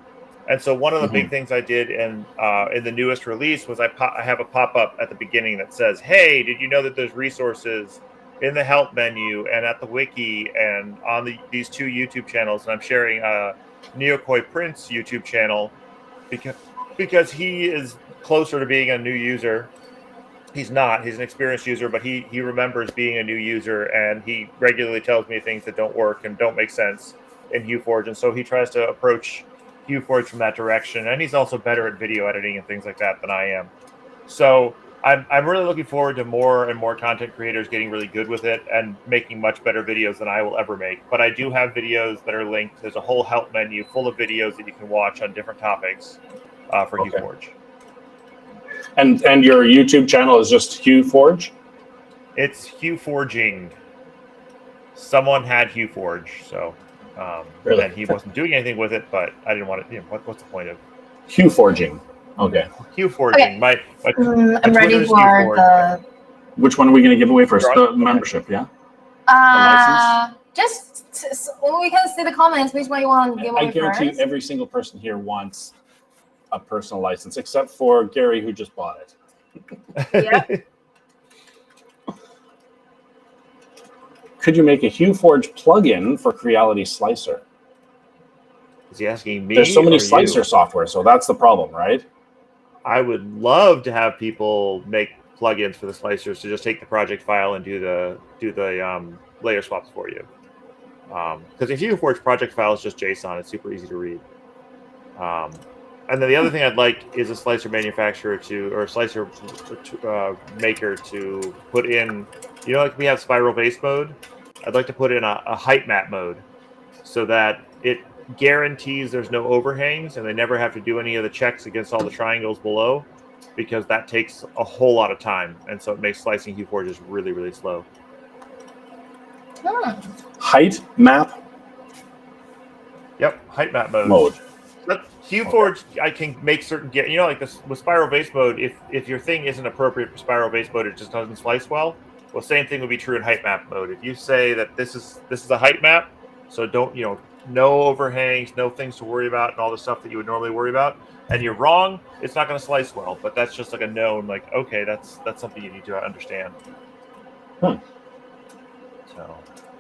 And so one of the big things I did in the newest release was I have a pop-up at the beginning that says, hey, did you know that there's resources in the help menu and at the wiki and on these two YouTube channels? And I'm sharing Neokoi Prince's YouTube channel because he is closer to being a new user. He's not. He's an experienced user, but he remembers being a new user, and he regularly tells me things that don't work and don't make sense in Hueforge. And so he tries to approach Hueforge from that direction. And he's also better at video editing and things like that than I am. So I'm really looking forward to more and more content creators getting really good with it and making much better videos than I will ever make. But I do have videos that are linked. There's a whole help menu full of videos that you can watch on different topics for Hueforge. And your YouTube channel is just Hueforge? It's Hueforging. Someone had Hueforge, so Really? and he wasn't doing anything with it. But I didn't want it. What's the point of Hueforging? Okay. Hueforging. Okay. My I'm ready for the. Which one are we going to give away first? The membership, yeah? Just so we can see the comments. Which one you want to give away I guarantee first? every single person here wants a personal license, except for Gary, who just bought it. Yeah. Could you make a Hueforge plugin for Creality Slicer? Is he asking me? There's so many or slicer you? software, so that's the problem, right? I would love to have people make plugins for the slicers to just take the project file and do the layer swaps for you. Because if Hueforge project file is just JSON, it's super easy to read. And then the other thing I'd like is a slicer manufacturer or slicer maker to put in, like we have spiral base mode. I'd like to put in a height map mode so that it guarantees there's no overhangs and they never have to do any of the checks against all the triangles below, because that takes a whole lot of time, and so it makes slicing Hueforge really, really slow. Height map? Yep, height map mode. But Hueforge, I can make certain like this with spiral base mode. If your thing isn't appropriate for spiral base mode, it just doesn't slice well. Well, same thing would be true in height map mode. If you say that this is a height map, so don't no overhangs, no things to worry about, and all the stuff that you would normally worry about, and you're wrong, it's not going to slice well. But that's just like a known, like, okay, that's something you need to understand. So.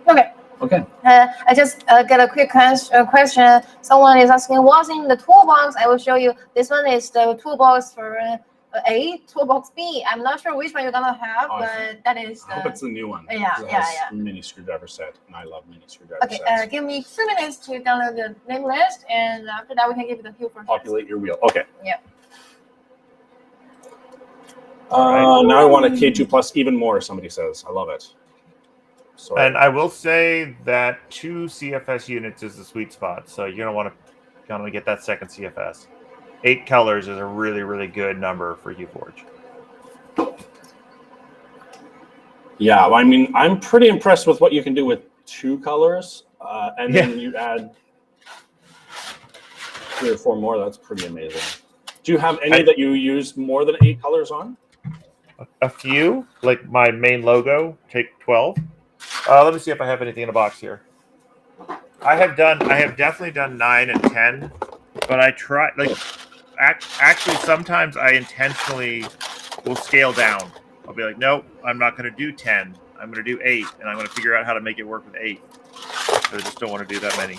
Okay. I just got a quick question. Someone is asking, what's in the toolbox? I will show you. This one is the toolbox for A, toolbox B. I'm not sure which one you're gonna have, but that is I hope it's the new one. Yeah. Mini screwdriver set, and I love mini screwdriver sets. Okay, give me 3 minutes to download the name list, and after that we can give you the Hueforge. Populate your wheel. Okay. Yeah. Now I want a K2 plus even more. Somebody says, I love it. Sorry. And I will say that 2 CFS units is the sweet spot. So you're gonna want to get that second CFS. 8 colors is a really, really good number for Hueforge. Yeah, I mean, I'm pretty impressed with what you can do with 2 colors, and then you add 3 or 4 more. That's pretty amazing. Do you have any that you use more than 8 colors on? A few, like my main logo, take 12. Let me see if I have anything in a box here. I have definitely done 9 and 10, but I try, like, actually sometimes I intentionally will scale down. I'll be like, nope, I'm not going to do 10. I'm going to do 8, and I'm going to figure out how to make it work with 8. So I just don't want to do that many.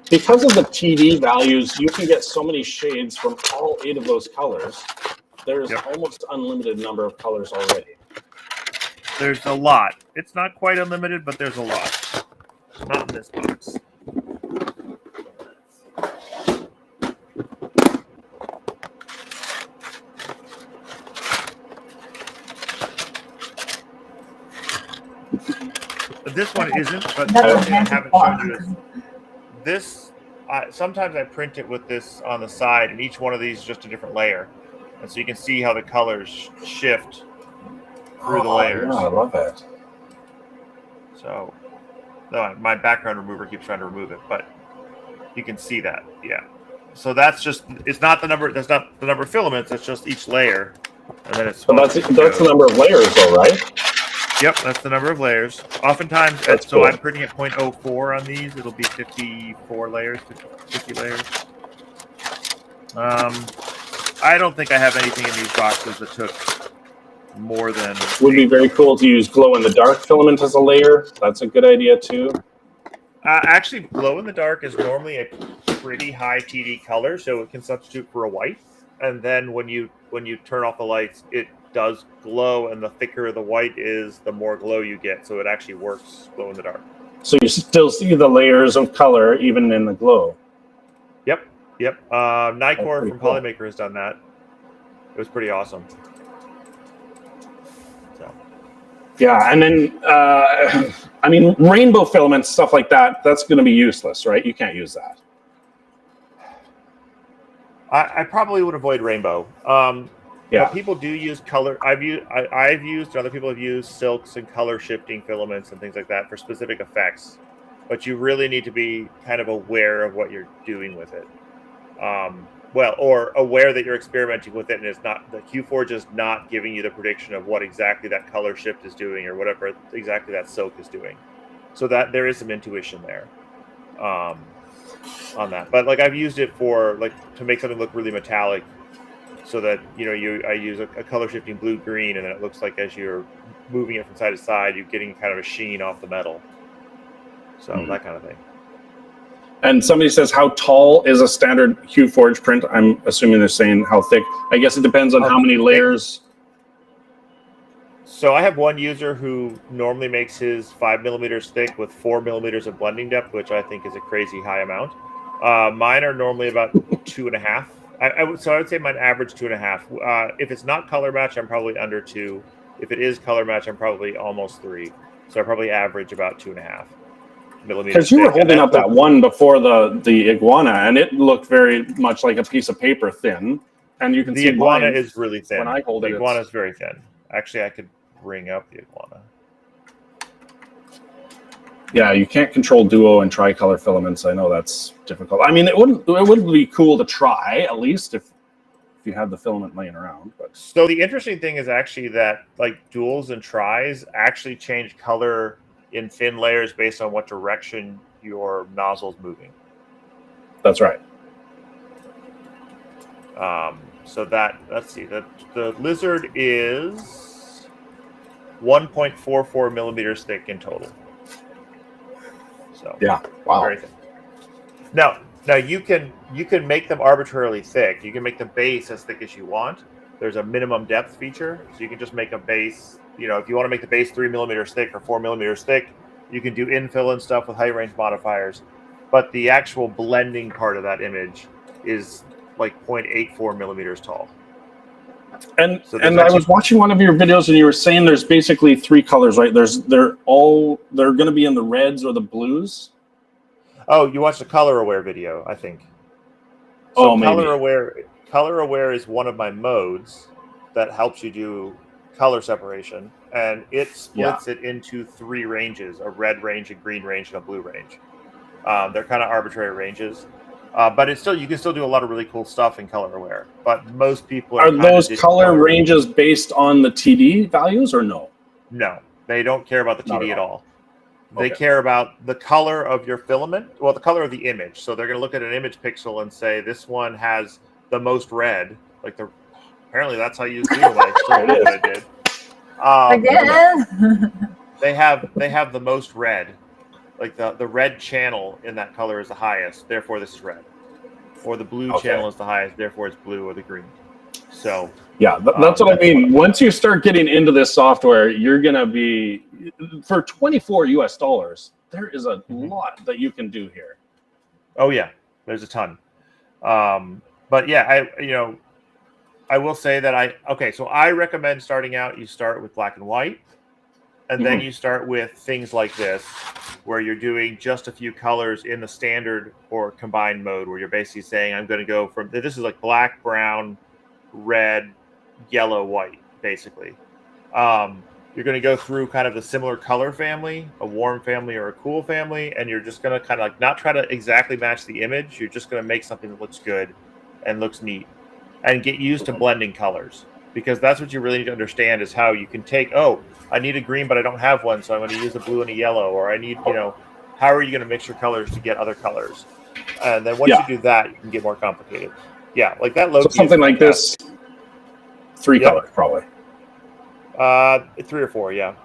Because of the TD values, you can get so many shades from all 8 of those colors. There's almost unlimited number of colors already. There's a lot. It's not quite unlimited, but there's a lot. Not in this box. This one isn't, but I haven't shown you this. Sometimes I print it with this on the side, and each one of these is just a different layer. And so you can see how the colors shift through the layers. Yeah, I love it. So, no, my background remover keeps trying to remove it, but you can see that. Yeah. So that's just, it's not the number, that's not the number of filaments, that's just each layer. And then it's. But that's the number of layers though, right? Yep, that's the number of layers. Oftentimes, that's so cool. I'm printing at 0.04 on these. It'll be 54 layers, 50 layers. I don't think I have anything in these boxes that took more than. Would be very cool to use glow in the dark filament as a layer. That's a good idea too. Actually, glow in the dark is normally a pretty high TD color, so it can substitute for a white. And then when you turn off the lights, it does glow, and the thicker the white is, the more glow you get. So it actually works glow in the dark. So you still see the layers of color even in the glow. Yep. Nicor from cool. Polymaker has done that. It was pretty awesome. So. Yeah, and then I mean, rainbow filaments, stuff like that. That's going to be useless, right? You can't use that. I probably would avoid rainbow. Yeah. But people do use color. I've used, and other people have used silks and color shifting filaments and things like that for specific effects. But you really need to be kind of aware of what you're doing with it. Well, or aware that you're experimenting with it, and it's not, the Hueforge is not giving you the prediction of what exactly that color shift is doing or whatever exactly that silk is doing. So that there is some intuition there on that. But like I've used it for like to make something look really metallic, so that I use a color shifting blue green, and then it looks like as you're moving it from side to side, you're getting kind of a sheen off the metal. So that kind of thing. And somebody says, how tall is a standard Hueforge print? I'm assuming they're saying how thick. I guess it depends on how many layers. So I have one user who normally makes his 5 millimeters thick with 4 millimeters of blending depth, which I think is a crazy high amount. Mine are normally about 2.5. So I would say mine average 2.5. If it's not color match, I'm probably under 2. If it is color match, I'm probably almost 3. So I probably average about 2.5 millimeters. Because you were holding up that one before the iguana, and it looked very much like a piece of paper thin. And you can see the iguana is really thin. When I hold it, the iguana is very thin. Actually, I could bring up the iguana. Yeah, you can't control duo and tricolor filaments. I know that's difficult. I mean, it would be cool to try, at least if you had the filament laying around. But so the interesting thing is actually that like duals and tris actually change color in thin layers based on what direction your nozzle's moving. That's right. So that, let's see, the lizard is 1.44 millimeters thick in total. So yeah, wow. Very thin. Now you can make them arbitrarily thick. You can make the base as thick as you want. There's a minimum depth feature, so you can just make a base. If you want to make the base 3 millimeters thick or 4 millimeters thick, you can do infill and stuff with high range modifiers. But the actual blending part of that image is like 0.84 millimeters tall. And I was watching one of your videos, and you were saying there's basically 3 colors, right? They're going to be in the reds or the blues. Oh, you watched the color aware video, I think. So color aware is one of my modes that helps you do color separation, and it splits it into 3 ranges: a red range, a green range, and a blue range. They're kind of arbitrary ranges, but you can still do a lot of really cool stuff in color aware. But most people are those color ranges based on the TD values, or no? No, they don't care about the TD at all. They care about the color of your filament, well, the color of the image. So they're going to look at an image pixel and say this one has the most red. Apparently that's how you do it. What I did. Again. They have the most red. Like the red channel in that color is the highest, therefore this is red. Or the blue channel is the highest, therefore it's blue, or the green. So yeah, that's what I mean. Once you start getting into this software, you're gonna be for $24 US. There is a lot that you can do here. Oh yeah, there's a ton. But yeah, I will say that so I recommend starting out. You start with black and white, and then you start with things like this, where you're doing just a few colors in the standard or combined mode, where you're basically saying, I'm going to go from, this is like black, brown, red, yellow, white, basically. You're going to go through kind of the similar color family, a warm family or a cool family, and you're just going to kind of like not try to exactly match the image. You're just going to make something that looks good and looks neat, and get used to blending colors, because that's what you really need to understand is how you can take, I need a green, but I don't have one, so I'm going to use a blue and a yellow, or I need, how are you going to mix your colors to get other colors? And then once you do that, you can get more complicated. Yeah, like that logo. So something like this, 3 colors probably. 3 or 4, yeah.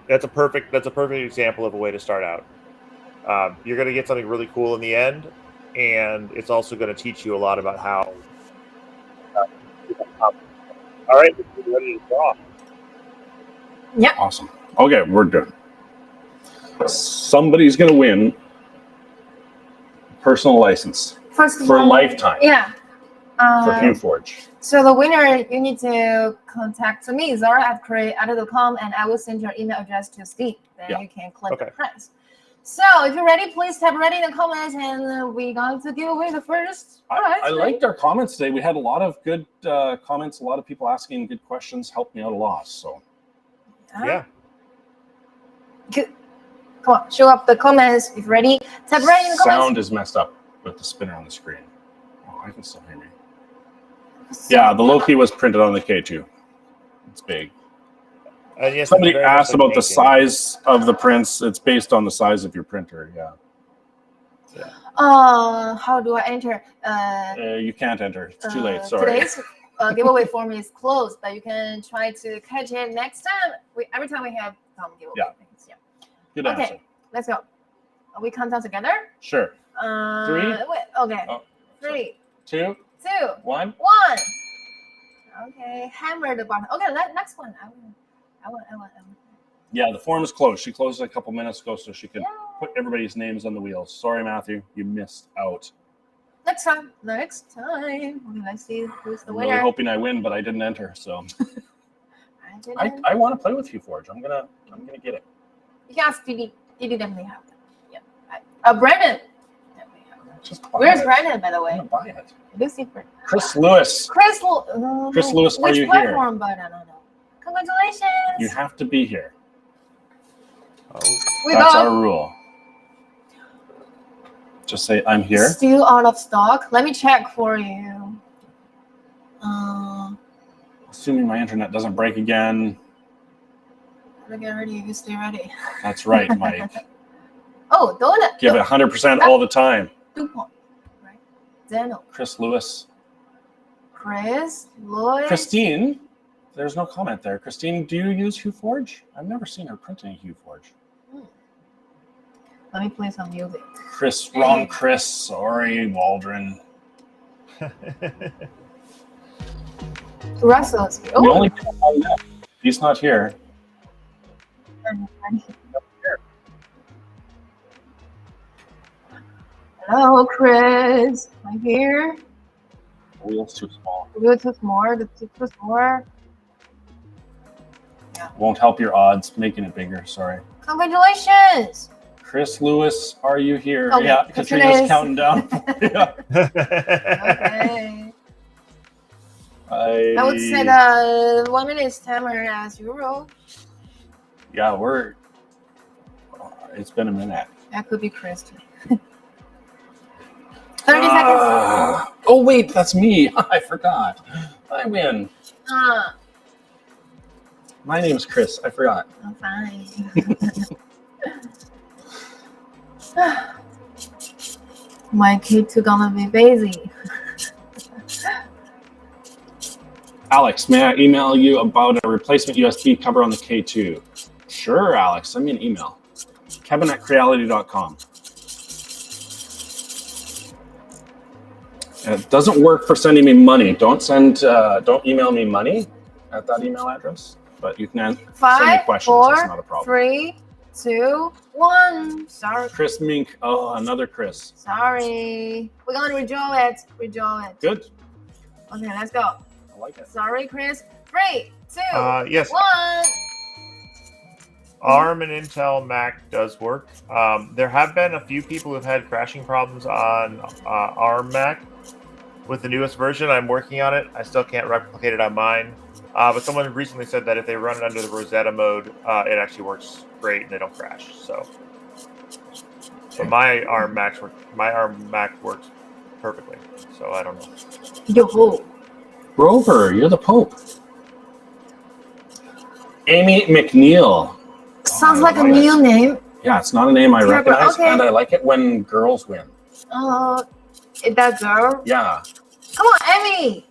That's a perfect example of a way to start out. You're going to get something really cool in the end, and it's also going to teach you a lot about how. All right, we're ready to draw. Yeah. Awesome. Okay, we're done. Somebody's going to win personal license First of for a all, lifetime. Yeah. for Hueforge. So the winner, you need to contact me, zora@creality.com, and I will send your email address to Steve. Then you can click the prize. So if you're ready, please type ready in the comments, and we're going to give away the first prize. I liked our comments today. We had a lot of good comments. A lot of people asking good questions. Helped me out a lot. So yeah. Come on, show up the comments if you're ready. Type ready in the comments. Sound is messed up with the spinner on the screen. Oh, I can still hear me. Yeah, the Loki was printed on the K2. It's big. Yes, Somebody asked about the size of the prints. It's based on the size of your printer. Yeah. How do I enter? You can't enter. It's too late. Sorry. Today's giveaway form is closed, but you can try to catch it next time. Every time we have some giveaway things. Yeah. Good answer. Let's go. We count down together. Sure. 3. Wait, okay. Oh, 3, 2, 1. Okay. Hammer the button. Okay. Next one. I want. Yeah, the form is closed. She closed it a couple minutes ago so she could put everybody's names on the wheels. Sorry, Matthew, you missed out. Next time. Okay, let's see who's the winner. I'm really hoping I win, but I didn't enter, so I want to play with Hueforge. I'm gonna get it. Yes, Didi definitely have it. Yeah. Brandon. Where's Brandon, by the way? I'm gonna buy it. Lucy. Chris Lewis. Chris Lewis, are you here? Which platform? But I don't know. Congratulations. You have to be here. Oh. That's our rule. Just say I'm here. Still out of stock. Let me check for you. Assuming my internet doesn't break again. Get ready. You stay ready. That's right, Mike. Oh, donut. Give it 100% all the time. 2 points. Right. Zeno. Chris Lewis. Chris Lewis. Christine. There's no comment there. Christine, do you use Hueforge? I've never seen her printing Hueforge. Let me play some music. Chris, wrong Chris. Sorry, Waldron. Russell is here. The only he's not here. Hello, Chris. I'm here. The wheel's too small. The wheel's too small. The tip too small. Yeah. Won't help your odds making it bigger. Sorry. Congratulations. Chris Lewis, are you here? Okay. Yeah, because you're just counting down. Yeah. Okay. I would say 1 minute timer as usual. Yeah, it's been a minute. That could be Chris too. 30 seconds. Oh wait, that's me. I forgot. I win. My name's Chris. I forgot. I'm fine. My kids are gonna be busy. Alex, may I email you about a replacement USB cover on the K2? Sure, Alex. Send me an email. Kevin@creality.com. It doesn't work for sending me money. Don't email me money at that email address. But you can send me questions. 4, That's not a problem. 3, 2, 1. Sorry. Chris Mink. Oh, another Chris. Sorry. We're gonna redraw it. Good. Okay, let's go. I like it. Sorry, Chris. 3, 2, yes. 1. ARM and Intel Mac does work. There have been a few people who've had crashing problems on ARM Mac. With the newest version, I'm working on it. I still can't replicate it on mine. But someone recently said that if they run it under the Rosetta mode, it actually works great and they don't crash. So, but my ARM Mac works perfectly. So I don't know. Yo, Rover, you're the Pope. Amy McNeil. sounds like a new name. Yeah, it's not a name I recognize, okay. and I like it when girls win. Is that girl? Yeah. Come on, Amy.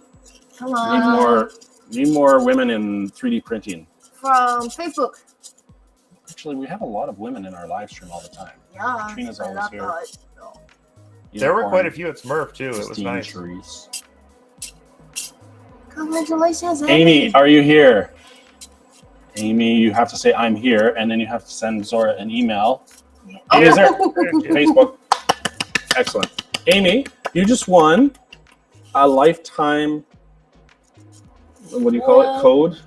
Come on. Need more women in 3D printing. From Facebook. Actually, we have a lot of women in our live stream all the time. Yeah. Katrina's always here. There were quite a few at Smurf too. It was nice. Therese. Congratulations, Amy, are you here? Amy, you have to say I'm here, and then you have to send Zora an email. Oh. Is there Facebook? Excellent. Amy, you just won a lifetime, what do you call it? Code?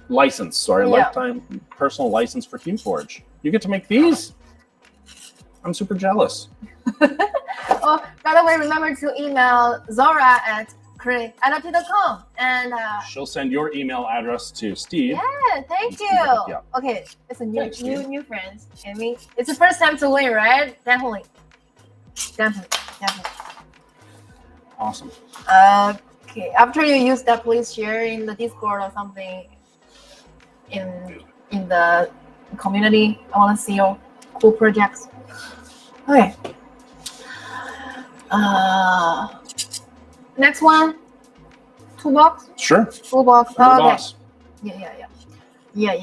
License, sorry. Yeah. Lifetime personal license for Hueforge. You get to make these? I'm super jealous. Oh, by the way, remember to email zora@creality.com and She'll send your email address to Steve. yeah, thank Steve will hook you. you up. Okay, it's a Thanks, Steve. new friends. Amy, it's the first time to win, right? Definitely. Awesome. Okay, after you use that, please share in the Discord or something in the community. I want to see your cool projects. Okay. Next one. Toolbox. Sure. Toolbox. Your Okay. boss. Yeah.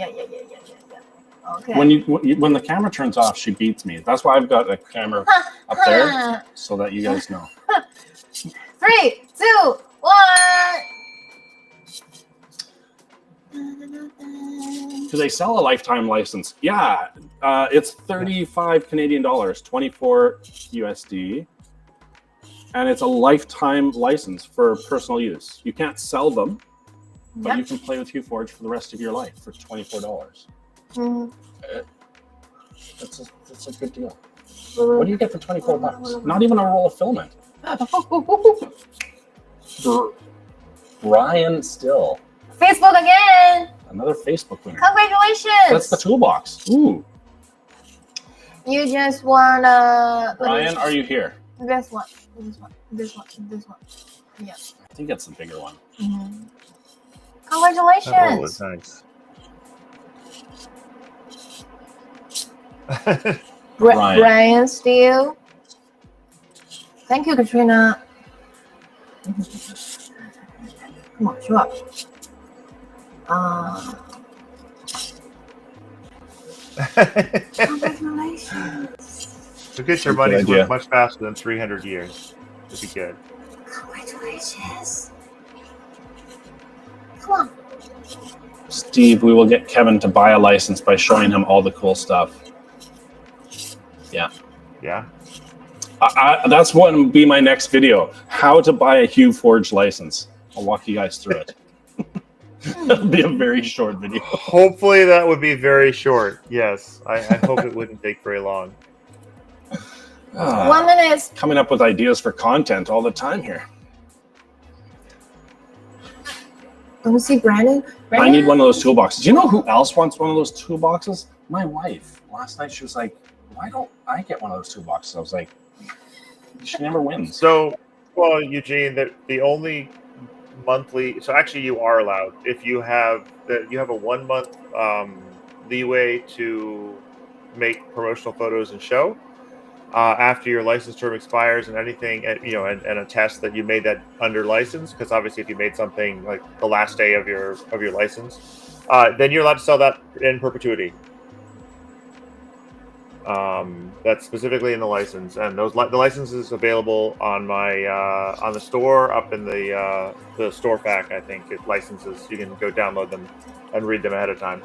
Okay. When the camera turns off, she beats me. That's why I've got a camera up there so that you guys know. 3, 2, 1. Do they sell a lifetime license? Yeah, it's 35 Canadian dollars, 24 USD, and it's a lifetime license for personal use. You can't sell them, but you can play with Hueforge for the rest of your life for $24. That's a good deal. What do you get for 24 bucks? Not even a roll of filament. Brian Still. Facebook again. Another Facebook winner. Congratulations. That's the Toolbox. Ooh. You just wanna. Brian, are you here? This one. Yeah. I think that's the bigger one. Congratulations. That was nice. Brian Steele. Thank you, Katrina. Come on, show up. Congratulations. To get your money's worth much faster than 300 years. It'd be good. Congratulations. Come on. Steve, we will get Kevin to buy a license by showing him all the cool stuff. Yeah. Yeah. That's what will be my next video. How to buy a Hueforge license. I'll walk you guys through it. That'll be a very short video. Hopefully that would be very short. Yes. I hope it wouldn't take very long. 1 minute. Coming up with ideas for content all the time here. Don't see Brandon. I need one of those toolboxes. Do you know who else wants one of those toolboxes? My wife. Last night she was like, why don't I get one of those toolboxes? I was like, she never wins. So, well, Eugene, the only monthly, so actually you are allowed, if you have a 1 month leeway to make promotional photos and show after your license term expires, and anything, and attest that you made that under license, because obviously if you made something like the last day of your license, then you're allowed to sell that in perpetuity. That's specifically in the license, and the license is available on my on the store up in the store pack. I think it licenses. You can go download them and read them ahead of time.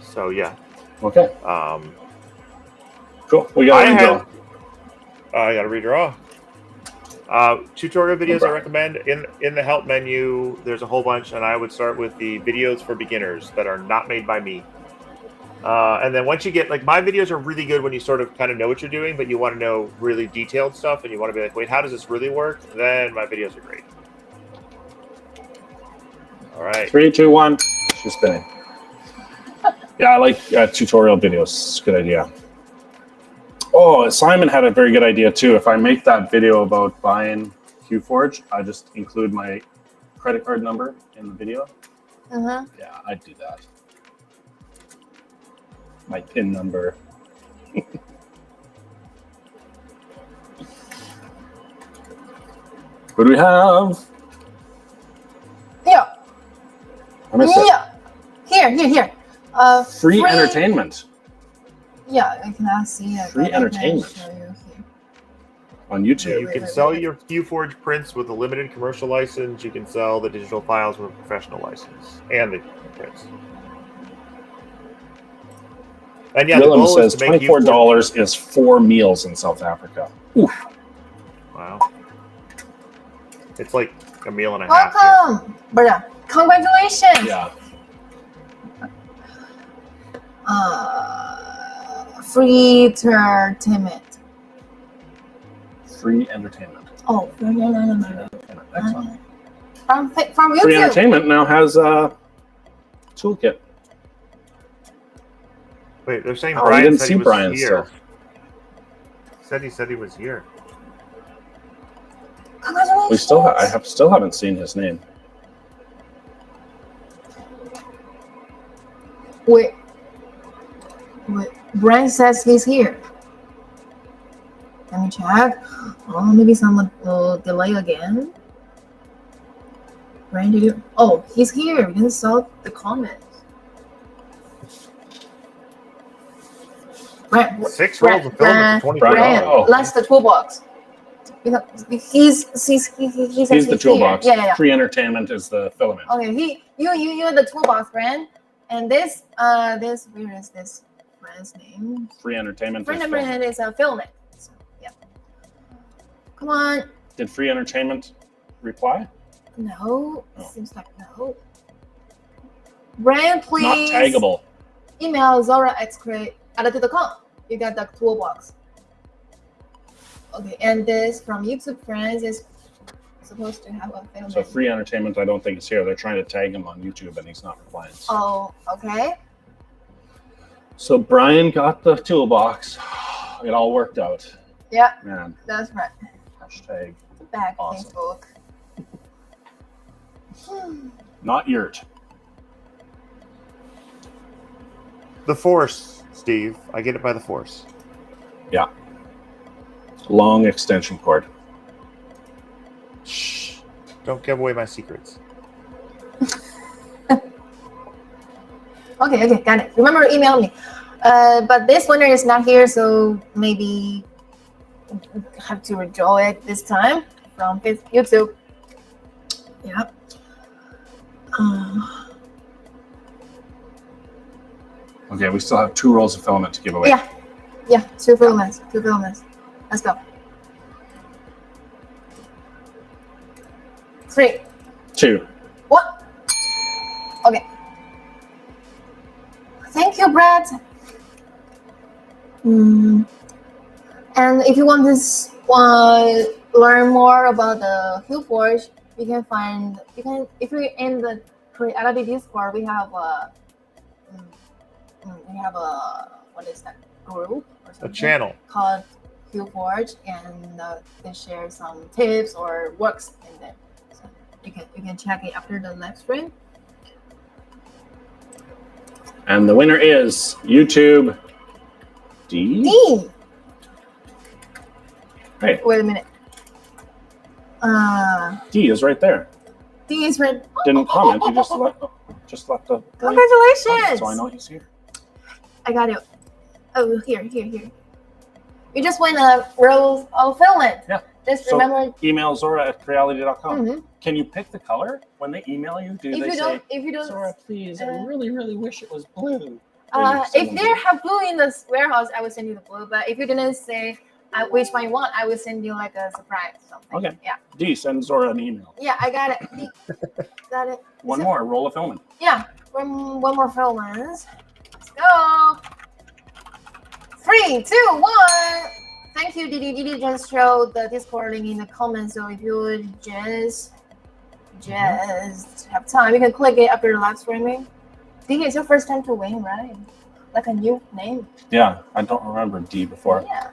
So yeah. Okay. Cool. We got to redraw. I got to redraw. Tutorial videos I recommend in the help menu. There's a whole bunch, and I would start with the videos for beginners that are not made by me. And then once you get, like, my videos are really good when you sort of kind of know what you're doing, but you want to know really detailed stuff, and you want to be like, wait, how does this really work? Then my videos are great. All right. 3, 2, 1. She's spinning. Yeah, I like tutorial videos. It's a good idea. Oh, Simon had a very good idea too. If I make that video about buying Hueforge, I just include my credit card number in the video. Yeah, I'd do that. My PIN number. What do we have? Yeah. I missed it. Here. Free entertainment. Yeah, I cannot see it. Free entertainment. On YouTube. You can sell your Hueforge prints with a limited commercial license. You can sell the digital files with a professional license and the prints. And yeah, Willem the goal says is to make $24 is 4 meals in South Africa. Oof. Wow. It's like a meal and a half. Welcome, brother. Congratulations. Yeah. Free entertainment. Free entertainment. Oh, Excellent. from YouTube. Free entertainment now has a toolkit. Wait, they're saying Oh, we Brian didn't said see he was Brian here. still. He said he was here. Congratulations. We still haven't seen his name. Wait. Brian says he's here. Let me check. Oh, maybe some delay again. Brian, did you? Oh, he's here. We didn't saw the comments. Brian, 6 rolls of filament for $25. Brian, that's the toolbox. Because he's the toolbox. Here. Yeah. Free entertainment is the filament. Okay, you're the toolbox, Brian. And this where is this brand's name? Free entertainment. Free entertainment is a filament. So, yeah. Come on. Did free entertainment reply? No. Oh. Seems like no. Brian, please. Not taggable. Email zora@creality.com. You got the toolbox. Okay, and this from YouTube friends is supposed to have a filament. So free entertainment, I don't think it's here. They're trying to tag him on YouTube, and he's not replying. Oh, okay. So Brian got the toolbox. It all worked out. Yeah, Man. that's right. Hashtag Back awesome. Facebook. Not yurt. The Force, Steve. I get it by the Force. Yeah. Long extension cord. Shh. Don't give away my secrets. Okay, got it. Remember, email me. But this winner is not here, so maybe have to withdraw it this time from YouTube. Yep. Okay, we still have 2 rolls of filament to give away. Yeah, 2 filaments. Let's go. 3. 2. What? Okay. Thank you, Brad. And if you want to learn more about the Hueforge, if you're in the Creality Discord, we have a what is that group or something? A channel called Hueforge, and they share some tips or works in there. So you can check it after the live stream. And the winner is YouTube D. D. Hey, Wait a minute. D is right there. D is red. Didn't comment. You just left the. Congratulations! So I know he's here. I got it. Oh, here. You just win a roll of filament. Yeah. Just So remember. email zora@creality.com. Mhm. Can you pick the color when they email you? Do they say, Zora, please, I really, really wish it was blue? If they have blue in the warehouse, I will send you the blue. But if you didn't say which one you want, I will send you like a surprise or something. Okay. Yeah. D, send Zora an email. Yeah, I got it. D. Got it. One more, roll of filament. Yeah. One more filament. Let's go. 3, 2, 1. Thank you, Didi. Didi just showed the Discord link in the comments. So if you would just have time, you can click it after the live streaming. Didi, it's your first time to win, right? Like a new name. Yeah, I don't remember D before. Yeah.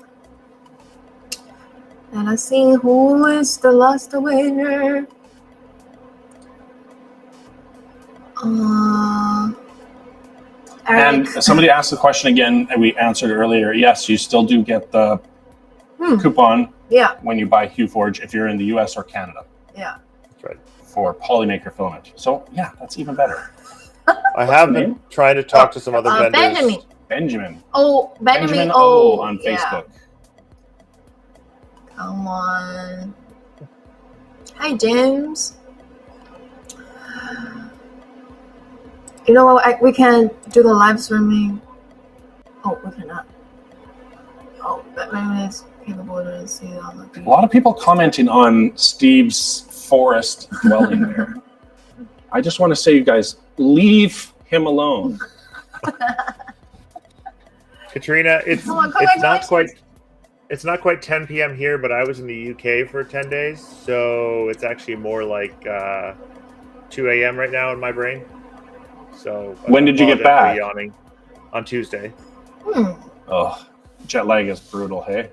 And let's see who is the last winner. And Eric. somebody asked the question again, and we answered earlier. Yes, you still do get the coupon Yeah. when you buy Hueforge if you're in the US or Canada. Yeah. That's right. For Polymaker filament. So yeah, that's even better. I have been trying to talk to some other vendors. Benjamin. Oh, Benjamin O on yeah. Facebook. Come on. Hi, James. You know what? We can do the live streaming. Oh, we cannot. Oh, Batman is capable to see on the. A lot of people commenting on Steve's forest dwelling there. I just want to say, you guys, leave him alone. Katrina, it's Come on, it's not quite 10 p.m. here, but I was in the UK for 10 days, so it's actually more like 2 a.m. right now in my brain. So when did you get back? Yawning on Tuesday. Oh, jet lag is brutal, hey?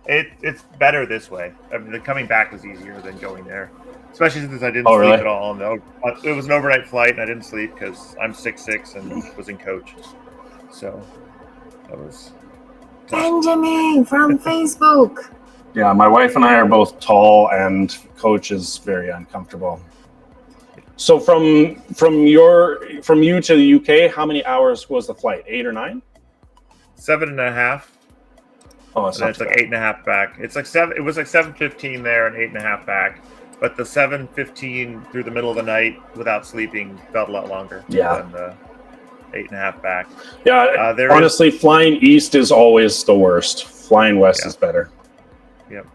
It's better this way. I mean, the coming back was easier than going there, especially since I didn't Oh, sleep really? at all. No, it was an overnight flight, and I didn't sleep because I'm 6'6" and was in coach. So that was Benjamin from Facebook. Yeah, my wife and I are both tall, and coach is very uncomfortable. So from you to the UK, how many hours was the flight? 8 or 9? 7.5. Oh, that's And it's like 8.5 back. It's like 7. It was like 7:15 there and 8.5 back. But the 7:15 through the middle of the night without sleeping felt a lot longer. Yeah. Than the 8.5 back. Yeah. Honestly, flying east is always the worst. Flying west is better. Yep.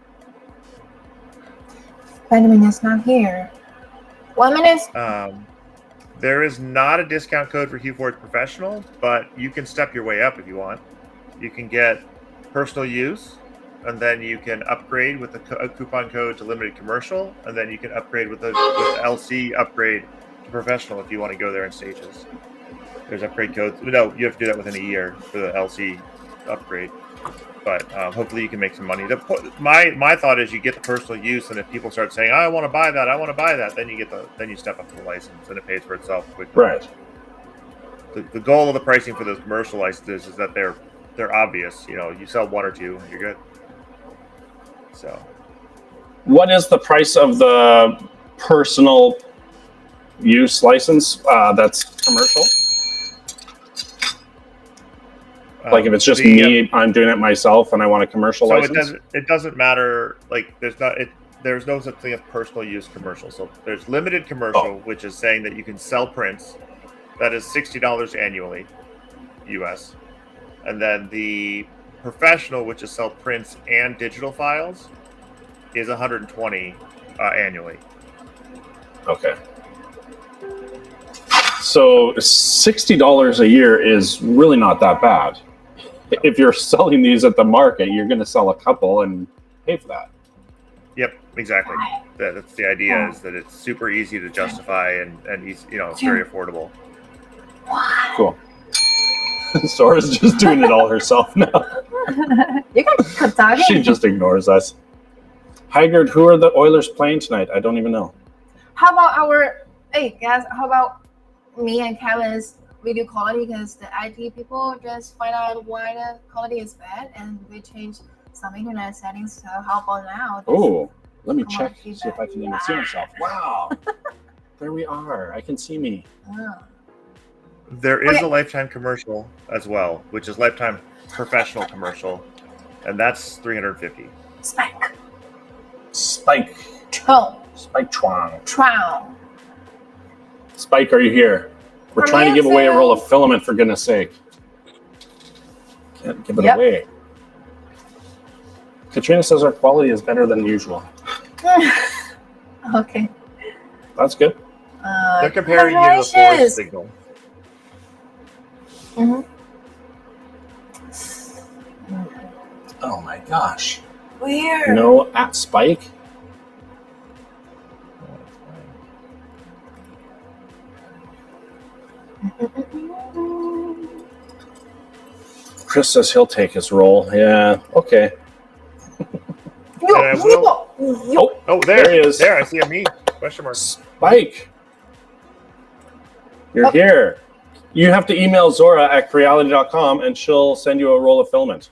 Benjamin is not here. 1 minute. There is not a discount code for Hueforge Professional, but you can step your way up if you want. You can get personal use, and then you can upgrade with a coupon code to limited commercial, and then you can upgrade with the LC upgrade to professional if you want to go there in stages. There's upgrade codes. No, you have to do that within a year for the LC upgrade. But hopefully you can make some money. My thought is you get the personal use, and if people start saying, "I want to buy that, I want to buy that," then you step up to the license, and it pays for itself quickly. Right. The goal of the pricing for those commercial licenses is that they're obvious. You know, you sell 1 or 2, you're good. So, what is the price of the personal use license that's commercial? Like if it's just me, I'm doing it myself, and I want a commercial license. It doesn't matter. Like there's no such thing as personal use commercial. So there's limited commercial, which is saying that you can sell prints. That is $60 annually, US. And then the professional, which is sell prints and digital files, is $120 annually. Okay. So $60 a year is really not that bad. If you're selling these at the market, you're going to sell a couple and pay for that. Yep, exactly. That's the idea, is that it's super easy to justify and easy, it's very affordable. Cool. Zora's just doing it all herself now. You guys keep talking. She just ignores us. Haggard, who are the Oilers playing tonight? I don't even know. How about hey guys, how about me and Kevin's video quality? Because the IT people just find out why the quality is bad, and we change some internet settings. So how about now? Oh, let me check, see if I can even see myself. Wow. There we are. I can see me. Oh. There is a lifetime commercial as well, which is lifetime professional commercial, and that's $350. Spike. Trow. Spike Chuang. Trow. Spike, are you here? We're trying to give away a roll of filament, for goodness sake. Can't give it away. Katrina says our quality is better than usual. Okay. That's good. They're comparing you to the forest signal. Mm-hmm. Oh my gosh. Weird. No, at Spike. Chris says he'll take his role. Yeah, okay. Oh, there he is. There, I see a me. Question mark. Spike. You're here. You have to email Zora at Creality.com, and she'll send you a roll of filament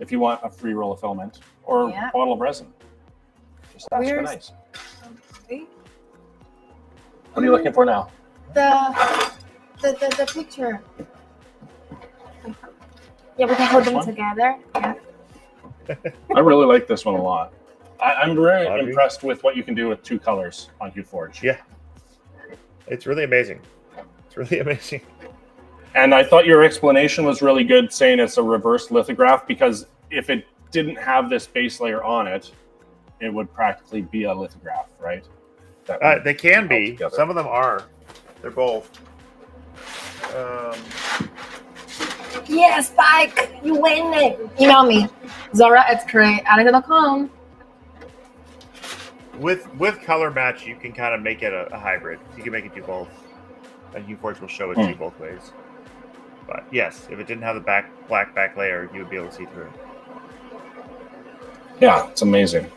if you want a free roll of filament or a bottle of resin. Just ask for nice. What are you looking for now? The picture. Yeah, we can hold them together. Yeah. I really like this one a lot. I'm very impressed with what you can do with 2 colors on Hueforge. Yeah. It's really amazing. It's really amazing. And I thought your explanation was really good, saying it's a reverse lithograph, because if it didn't have this base layer on it, it would practically be a lithograph, right? They can all be. together. Some of them are. They're both. Yes, Spike, you win it. Email me, zora@creality.com. With color match, you can kind of make it a hybrid. You can make it do both, and Hueforge will show it to you both ways. But yes, if it didn't have the black back layer, you would be able to see through it. Yeah, it's amazing.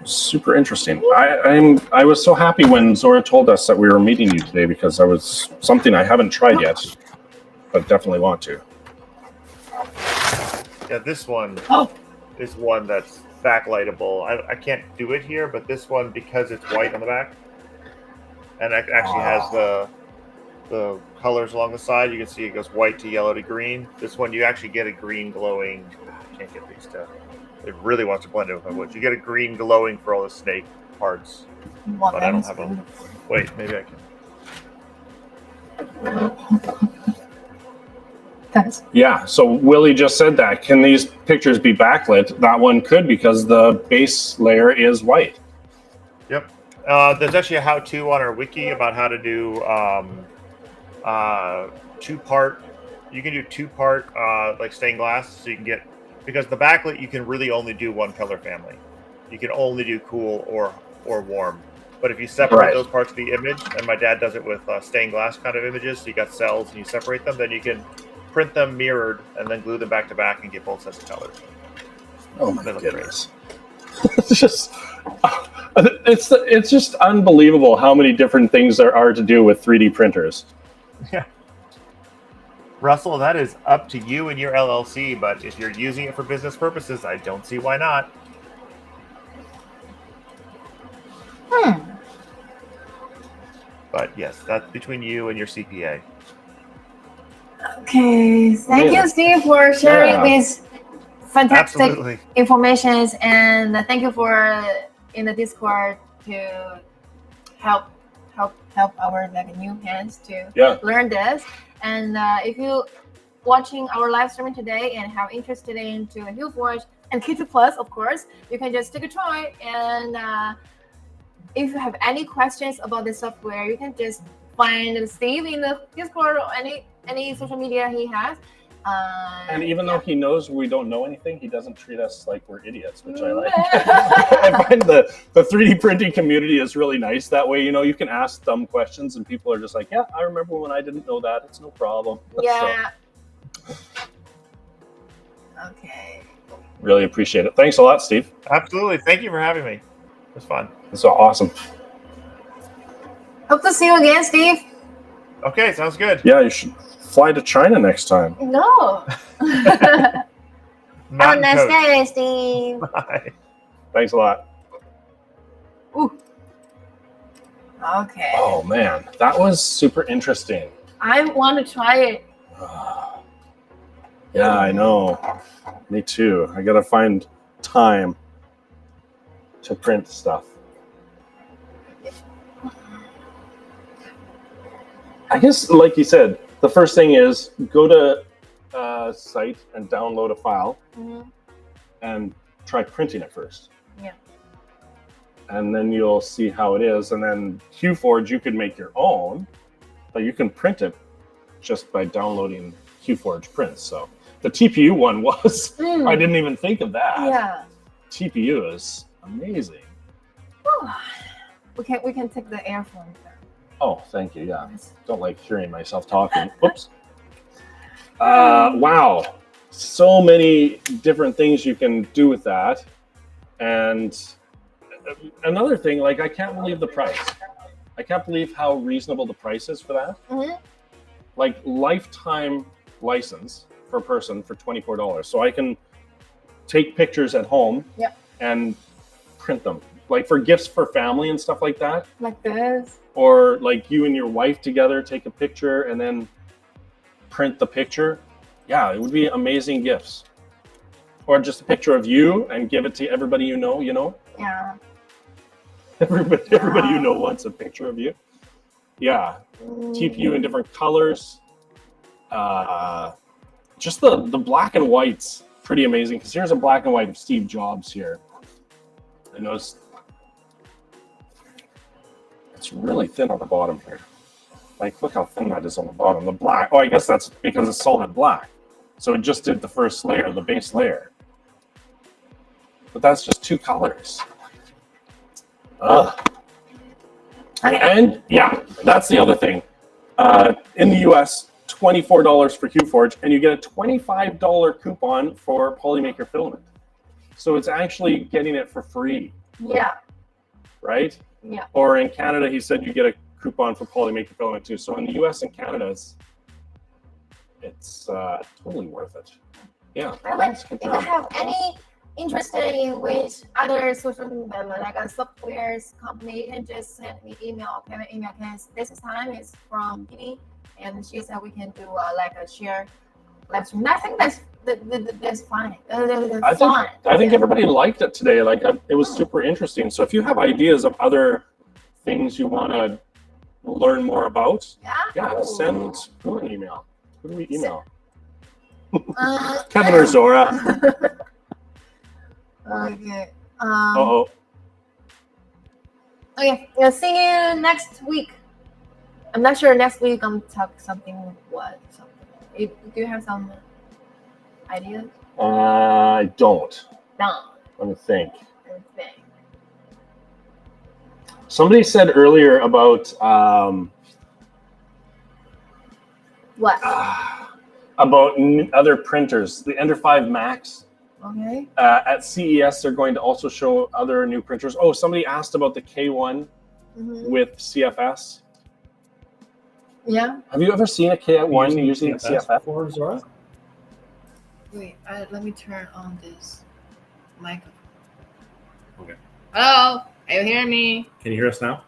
Super interesting. I was so happy when Zora told us that we were meeting you today, because that was something I haven't tried yet, but definitely want to. Yeah, this one Oh. is one that's backlightable. I can't do it here, but this one, because it's white on the back, and it actually has the colors along the side, you can see it goes white to yellow to green. This one, you actually get a green glowing. I can't get these to. It really wants to blend it with my wood. You get a green glowing for all the snake parts, but I don't have them. Wait, maybe I can. Yeah, so Willie just said that. Can these pictures be backlit? That one could, because the base layer is white. Yep. There's actually a how-to on our wiki about how to do two-part. You can do two-part like stained glass, so you can get, because the backlit you can really only do one color family. You can only do cool or warm. But if you separate those parts of the image, and my dad does it with stained glass kind of images, so you got cells and you separate them, then you can print them mirrored and then glue them back to back and get both sets of colors. Oh my goodness. It's just unbelievable how many different things there are to do with 3D printers. Yeah. Russell, that is up to you and your LLC, but if you're using it for business purposes, I don't see why not. But yes, that's between you and your CPA. Okay, thank you, Steve, for sharing these fantastic information, and thank you for in the Discord to help our new hands to learn this. And if you watching our live streaming today and have interested into Hueforge and K2 Plus, of course, you can just take a try. And if you have any questions about the software, you can just find Steve in the Discord or any social media he has. And even though he knows we don't know anything, he doesn't treat us like we're idiots, which I like. I find the 3D printing community is really nice that way. You know, you can ask dumb questions and people are just like, yeah, I remember when I didn't know that. It's no problem. Yeah. So. Okay. Really appreciate it. Thanks a lot, Steve. Absolutely. Thank you for having me. It was fun. It's awesome. Hope to see you again, Steve. Okay, sounds good. Yeah, you should fly to China next time. No. Have a nice day, Steve. Bye. Thanks a lot. Ooh. Okay. Oh, man. That was super interesting. I want to try it. Yeah, I know. Me too. I got to find time to print stuff. I guess, like you said, the first thing is go to a site and download a file and try printing it first. Yeah. And then you'll see how it is. And then Hueforge, you can make your own, but you can print it just by downloading Hueforge prints. So the TPU one was, I didn't even think of that. Yeah. TPU is amazing. We can take the earphone. Oh, thank you. Yeah. Don't like hearing myself talking. Whoops. Wow. So many different things you can do with that. And another thing, like, I can't believe the price. I can't believe how reasonable the price is for that. Like, lifetime license for a person for $24. So I can take pictures at home and print them. Like for gifts for family and stuff like that. Like this. Or like you and your wife together take a picture and then print the picture. Yeah, it would be amazing gifts. Or just a picture of you and give it to everybody you know, Yeah. Everybody you know wants a picture of you. Yeah. TPU in different colors. Just the black and whites pretty amazing because here's a black and white of Steve Jobs here. I noticed it's really thin on the bottom here. Like, look how thin that is on the bottom. The black, oh, I guess that's because it's solid black. So it just did the first layer, the base layer. But that's just 2 colors. And yeah, that's the other thing. In the US, $24 for Hueforge, and you get a $25 coupon for Polymaker Filament. So it's actually getting it for free. Yeah. Right? Yeah. Or in Canada, he said you get a coupon for Polymaker Filament too. So in the US and Canada, it's totally worth it. Yeah. If you have any interest in which other social media, like a software's company, and just send me email. Okay, my email this time is from Kitty, and she said we can do like a share live stream. I think that's fine. I think everybody liked it today. Like it was super interesting. So if you have ideas of other things you want to learn more about, send who an email. Who do we email? Kevin or Zora. Okay. Okay, we'll see you next week. I'm not sure next week I'm talking something. Do you have some ideas? I don't. No. Let me think. Somebody said earlier about what? About other printers, the Ender 5 Max. Okay. At CES, they're going to also show other new printers. Oh, somebody asked about the K1 with CFS. Yeah. Have you ever seen a K1 using CFS for Zora? Wait, let me turn on this microphone. Okay. Hello, are you hearing me? Can you hear us now?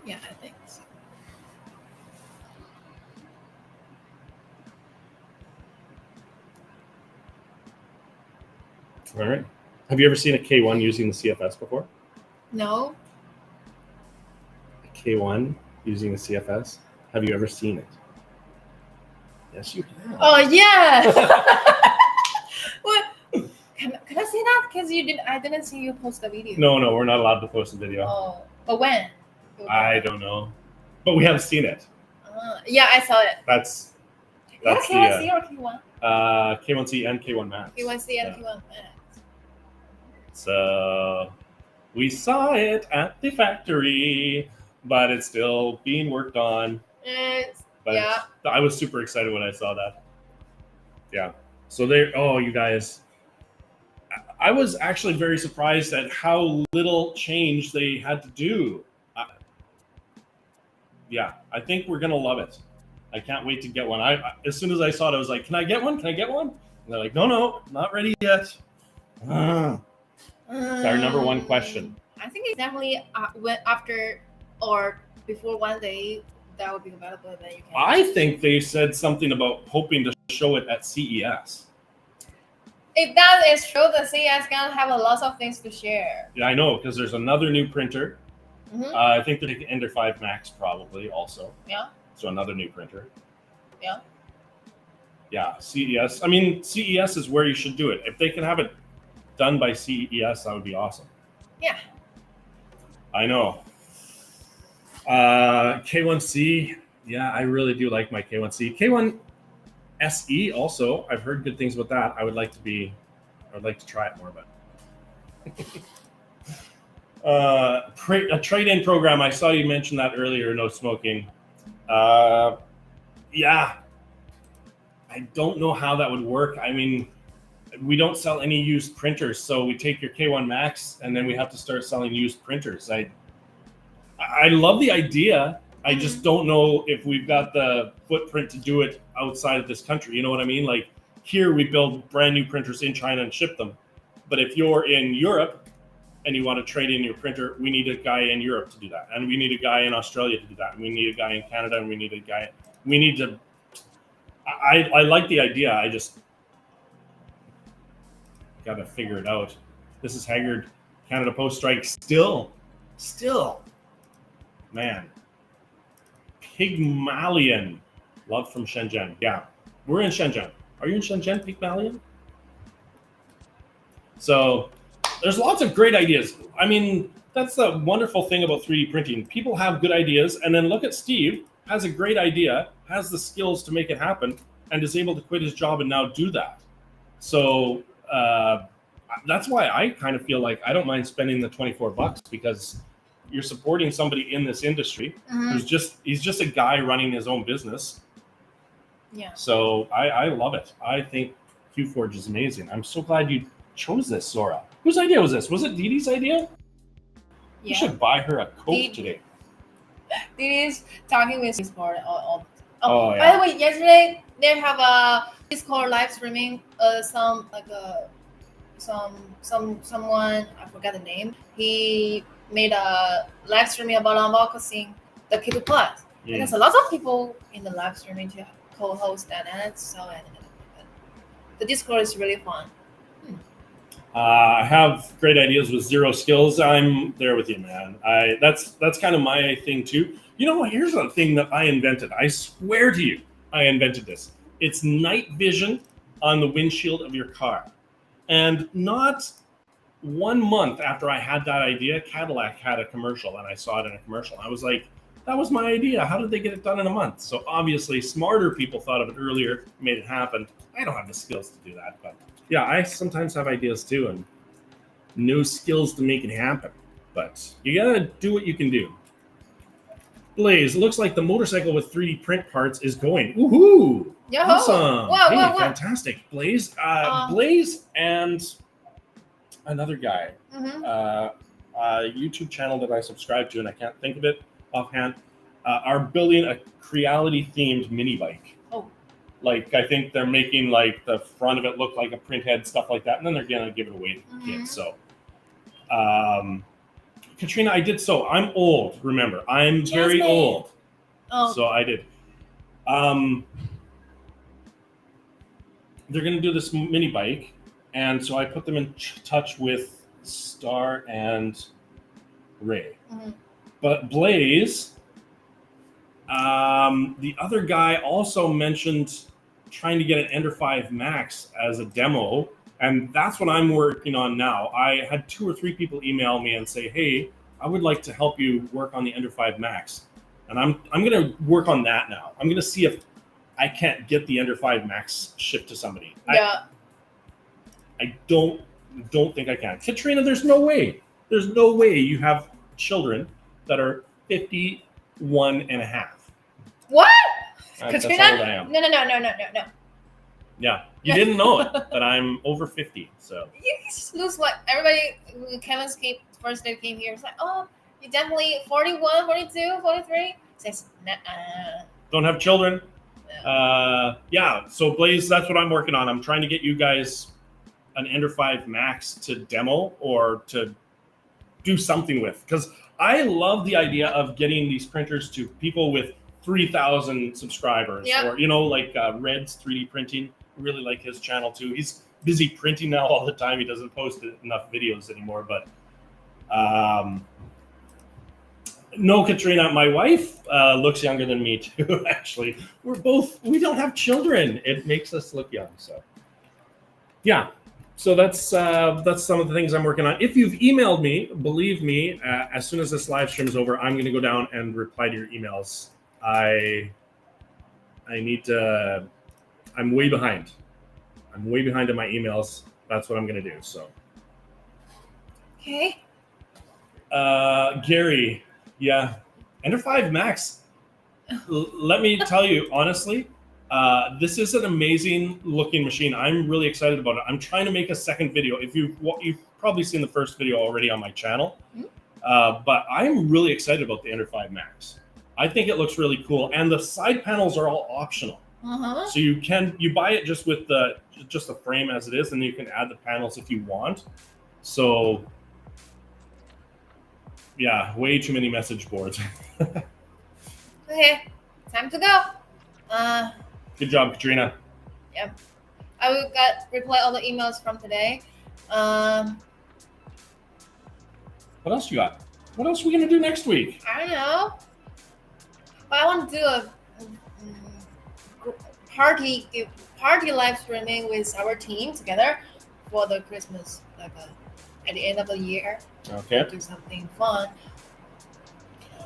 Yeah, I think so. All right. Have you ever seen a K1 using the CFS before? No. A K1 using the CFS? Have you ever seen it? Yes, you have. Oh yeah. What? Can I see that? Because I didn't see you post a video. No, we're not allowed to post a video. Oh, but when? I don't know, but we have seen it. Yeah, I saw it. That's K1C or K1? K1C and K1 Max. K1C and K1 Max. So we saw it at the factory, but it's still being worked on. I was super excited when I saw that. Yeah. So you guys, I was actually very surprised at how little change they had to do. I think we're going to love it. I can't wait to get one. As soon as I saw it, I was like, can I get one? Can I get one? And they're like, no, not ready yet. It's our number one question. I think it's definitely after or before one day that would be available. Then you can. I think they said something about hoping to show it at CES. If that is true, the CES gonna have a lot of things to share. Yeah, I know, because there's another new printer. Mm-hmm. I think they're taking Ender 5 Max probably also. Yeah. So another new printer. Yeah. Yeah, CES. I mean, CES is where you should do it. If they can have it done by CES, that would be awesome. Yeah. I know. K1C. Yeah, I really do like my K1C. K1 SE also. I've heard good things about that. I would like to try it more, but a trade-in program. I saw you mention that earlier. No smoking. Yeah. I don't know how that would work. I mean, we don't sell any used printers, so we take your K1 Max and then we have to start selling used printers. I love the idea. I just don't know if we've got the footprint to do it outside of this country. You know what I mean? Like here we build brand new printers in China and ship them. But if you're in Europe and you want to trade in your printer, we need a guy in Europe to do that. And we need a guy in Australia to do that. And we need a guy in Canada, and we need to, I like the idea. I just got to figure it out. This is Haggard, Canada Post strike. Still, man. Pygmalion, love from Shenzhen. Yeah, we're in Shenzhen. Are you in Shenzhen, Pygmalion? So there's lots of great ideas. I mean, that's the wonderful thing about 3D printing. People have good ideas, and then look at Steve, has a great idea, has the skills to make it happen, and is able to quit his job and now do that. So that's why I kind of feel like I don't mind spending the $24 because you're supporting somebody in this industry who's he's just a guy running his own business. Yeah. So I love it. I think Hueforge is amazing. I'm so glad you chose this, Zora. Whose idea was this? Was it Dee Dee's idea? You should buy her a Coke today. Dee Dee's talking with Discord all. Oh, By the way, yesterday they have a Discord live streaming. Someone I forgot the name. He made a live streaming about unboxing the K2 Plus. And there's a lot of people in the live streaming to co-host that, and it's so the Discord is really fun. I have great ideas with 0 skills. I'm there with you, man. That's kind of my thing too. You know what? Here's a thing that I invented. I swear to you, I invented this. It's night vision on the windshield of your car. And not 1 month after I had that idea, Cadillac had a commercial, and I saw it in a commercial. I was like, that was my idea. How did they get it done in a month? So obviously, smarter people thought of it earlier, made it happen. I don't have the skills to do that, but yeah, I sometimes have ideas too, and no skills to make it happen. But you gotta do what you can do. Blaze, it looks like the motorcycle with 3D print parts is going. Woohoo! Yo-ho! Awesome! Whoa. Fantastic. Blaze, Blaze and another guy, a YouTube channel that I subscribe to, and I can't think of it offhand, are building a Creality themed mini bike. Like, I think they're making like the front of it look like a print head, stuff like that, and then they're gonna give it away to kids. So, Katrina, I did so. I'm old. Remember, I'm very old. So I did. They're gonna do this mini bike, and so I put them in touch with Star and Ray. But Blaze, the other guy also mentioned trying to get an Ender 5 Max as a demo, and that's what I'm working on now. I had 2 or 3 people email me and say, hey, I would like to help you work on the Ender 5 Max. And I'm going to work on that now. I'm going to see if I can't get the Ender 5 Max shipped to somebody. Yeah. I don't think I can. Katrina, there's no way. There's no way you have children that are 51 and a half. What? That's Katrina? how old I am. No. Yeah, you didn't know it, but I'm over 50, so. You just lose what everybody, Kevin's first day came here, was like, oh, you definitely 41, 42, 43? Says, Don't have children. No. Yeah, so Blaze, that's what I'm working on. I'm trying to get you guys an Ender 5 Max to demo or to do something with, because I love the idea of getting these printers to people with 3,000 subscribers, or like Red's 3D printing. Really like his channel too. He's busy printing now all the time. He doesn't post enough videos anymore. But no, Katrina, my wife looks younger than me too. Actually, we don't have children. It makes us look young. So yeah. So that's some of the things I'm working on. If you've emailed me, believe me, as soon as this live stream is over, I'm going to go down and reply to your emails. I need to. I'm way behind. I'm way behind in my emails. That's what I'm going to do. So. Okay. Gary, yeah, Ender 5 Max. Let me tell you honestly. This is an amazing looking machine. I'm really excited about it. I'm trying to make a second video. If you've probably seen the first video already on my channel, but I'm really excited about the Ender 5 Max. I think it looks really cool, and the side panels are all optional. So you buy it just with the frame as it is, and you can add the panels if you want. So yeah, way too many message boards. Okay, time to go. Good job, Katrina. Yep. I will reply all the emails from today. What else you got? What else are we gonna do next week? I don't know. But I want to do a party live streaming with our team together for the Christmas, like at the end of the year. Okay. Do something fun.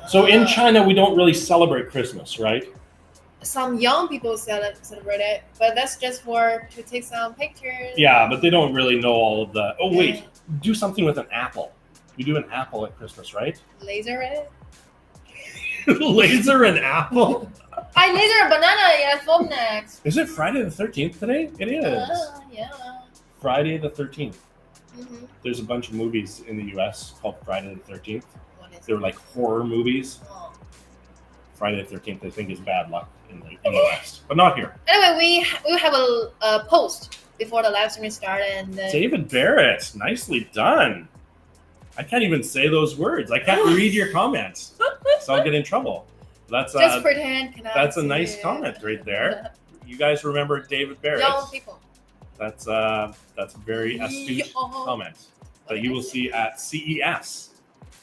So in China, we don't really celebrate Christmas, right? Some young people celebrate it, but that's just to take some pictures. Yeah, but they don't really know all of the. Oh wait, do something with an apple. We do an apple at Christmas, right? Laser it. Laser an apple. I laser a banana at phone next. Is it Friday the 13th today? It is. Yeah. Friday the 13th. Mm-hmm. There's a bunch of movies in the U.S. called Friday the 13th. What is They're like horror movies. Oh. Friday the 13th, I think, is bad luck in the West, but not here. Anyway, we have a post before the live stream started, and David Barrett, nicely done. I can't even say those words. I can't read your comments, so I'll get in trouble. That's just pretend. That's a nice comment right there. You guys remember David Barrett? Young people. That's very astute comment that you will see at CES.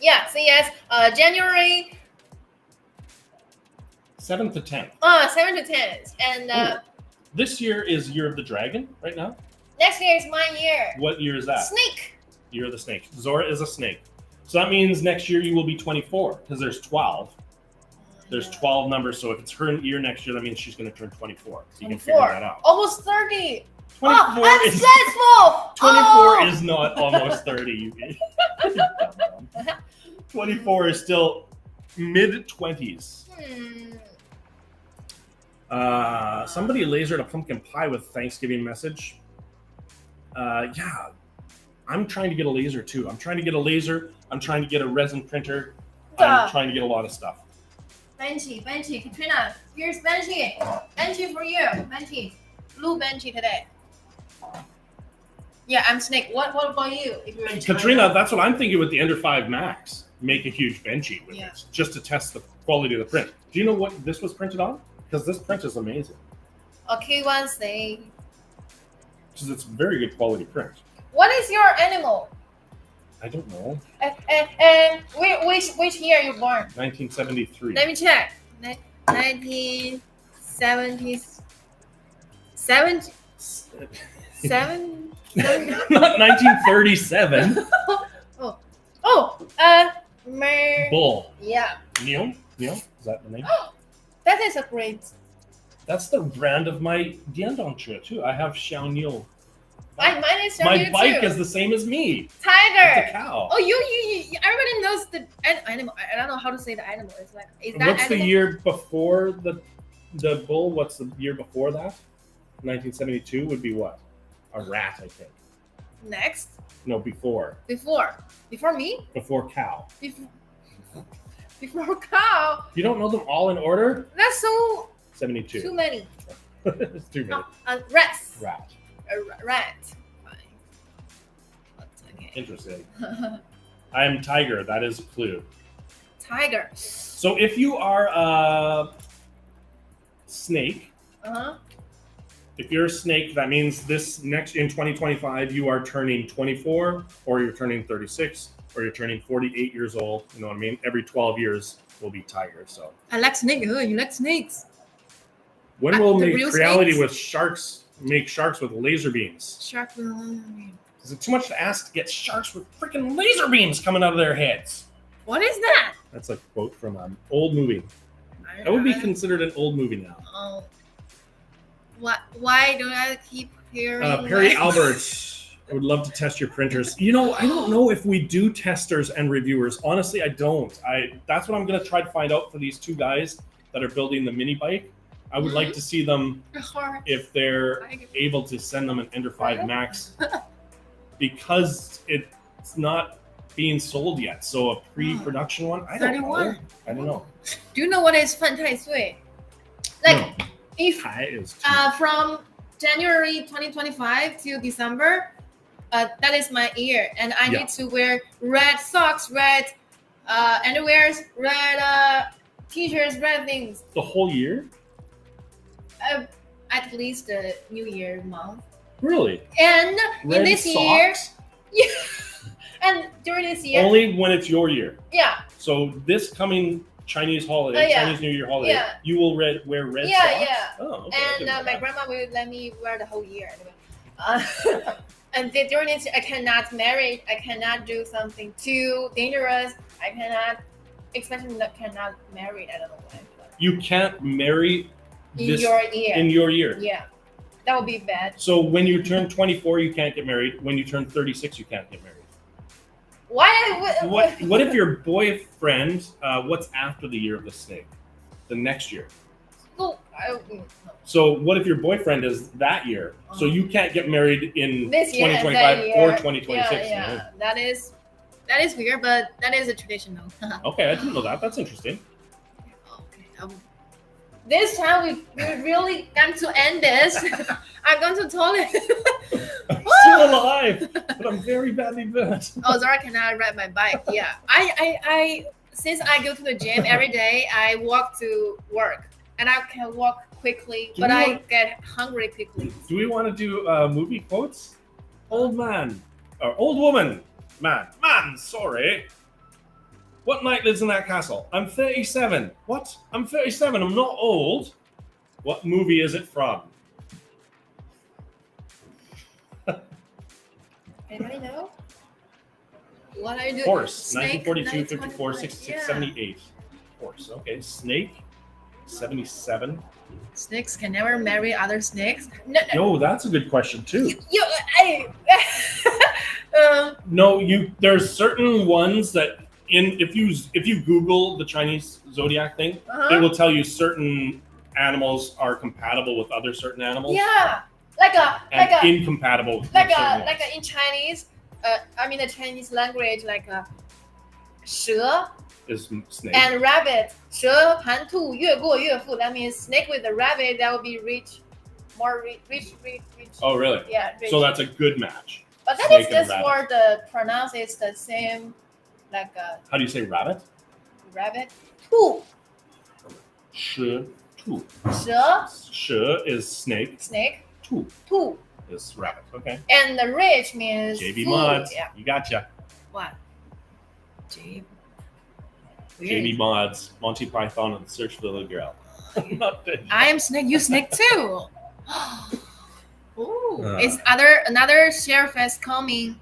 Yeah, CES, January 7th to 10th. 7 to 10, and This year is Year of the Dragon right now. next year is my year. What year is that? Snake. Year of the Snake. Zora is a snake. So that means next year you will be 24 because there's 12. There's 12 numbers. So if it's her year next year, that means she's going to turn 24. So you can figure that out. Almost 30. 24 I'm is successful. 24 is not almost 30. You 24 is still mid-20s. Somebody lasered a pumpkin pie with Thanksgiving message. Yeah, I'm trying to get a laser too. I'm trying to get a laser. I'm trying to get a resin printer. I'm trying to get a lot of stuff. Benchy, Katrina, here's Benchy. Benchy for you. Benchy. Blue Benchy today. Yeah, I'm Snake. What about you? If you're in Katrina, China? that's what I'm thinking with the Ender 5 Max. Make a huge benchy with it, just to test the quality of the print. Do you know what this was printed on? Because this print is amazing. Okay, one thing. Because it's very good quality print. What is your animal? I don't know. And which year you born? 1973. Let me check. 1977. Not 1937. Bull. Yeah. Neil? Is that the name? That is a great. That's the brand of my Diandontre too. I have Xiao Niu. Mine is My bike too. is the same as me. Tiger. It's a cow. Oh, you everybody knows the animal. I don't know how to say the animal. It's like, is that What's animal? the year before the bull? What's the year before that? 1972 would be what? A rat, I think. Next. No, before. Before me? Before cow. Before cow. You don't know them all in order? That's so 72. too many. It's too many. Rats. Rat. A rat. Fine. Okay. Interesting. I am tiger. That is a clue. Tiger. So if you are a snake, if you're a snake, that means this next in 2025 you are turning 24, or you're turning 36, or you're turning 48 years old. You know what I mean? Every 12 years will be tiger. So I like snake. Oh, you like snakes? when will the make real Creality snakes? with sharks make sharks with laser beams? Shark. Is it too much to ask to get sharks with freaking laser beams coming out of their heads? What is that? That's a quote from an old movie. That would be considered an old movie now. Oh. What? Why do I keep hearing? Perry Albert, I would love to test your printers. You know, I don't know if we do testers and reviewers. Honestly, I don't. That's what I'm going to try to find out for these two guys that are building the mini bike. I would like to see them if they're able to send them an Ender 5 Max because it's not being sold yet. So a pre-production one, I don't know. I don't know. Do you know what is 犯太岁? Like No. if from January 2025 to December, that is my year, and I need to wear red socks, red underwears, red t-shirts, red things. The whole year? At least the New Year month. Really? And Red in this year, and during this year, only when it's your year. Yeah. So this coming Chinese holiday, yeah. Chinese New Year holiday, Yeah. you will wear red Yeah, socks? yeah. Oh, okay. I And didn't know my that. grandma will let me wear the whole year anyway. And during this, I cannot marry. I cannot do something too dangerous. I cannot, especially cannot marry. I don't know why. But You can't marry in this your year. in your year. Yeah, that would be bad. So when you turn 24, you can't get married. When you turn 36, you can't get married. Why? What if your boyfriend? What's after the year of the snake? The next year. Well, So what if your boyfriend is that year? So you can't get married in this year, 2025 that year. or 2026. Yeah. That is weird, but that is a tradition though. Okay, I didn't know that. That's interesting. Okay. This time we really got to end this. I'm going to toilet. I'm still alive, but I'm very badly burnt. Oh, Zora cannot ride my bike. Yeah, I since I go to the gym every day, I walk to work, and I can walk quickly, but I get hungry quickly. Do we want to do movie quotes? Old man, or old woman, man, sorry. What knight lives in that castle? I'm 37. What? I'm 37. I'm not old. What movie is it from? Anybody know? What are you doing? Horse. Snake, 1942, 19, 54, 66, yeah. 78. Horse. Okay. Snake. 77. Snakes can never marry other snakes. No. No, that's a good question too. No, there's certain ones that if you Google the Chinese zodiac thing, it will tell you certain animals are compatible with other certain animals. Yeah, incompatible with certain ones. in Chinese, the Chinese language, 蛇 is snake. and rabbit. 蛇盘兔越过越富. That means snake with a rabbit. That would be rich, more rich. Oh, really? Yeah. Rich. So that's a good match. But that snake is just and for the pronounce. It's the same, How do you say rabbit? rabbit. 兔 Shi, tu. 蛇 Shi is snake. snake. Tu 兔 is rabbit. Okay. and the rich means JB food. Mods. Yeah. You gotcha. What? JB. JB Mods, Monty Python and the Search for the Little Girl. Not good. I am snake. You snake too. Ooh, is another share fest coming?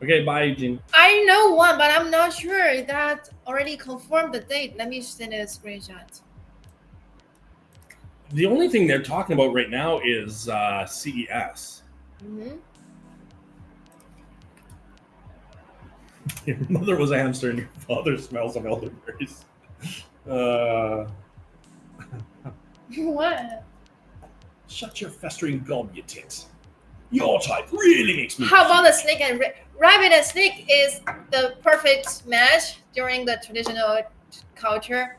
Okay, bye, Eugene. I know one, but I'm not sure that already confirmed the date. Let me send a screenshot. The only thing they're talking about right now is CES. Mm-hmm. Your mother was a hamster and your father smells of elderberries. What? Shut your festering gob, you tit. Your type really makes me... How about the snake and rabbit and snake is the perfect match during the traditional culture.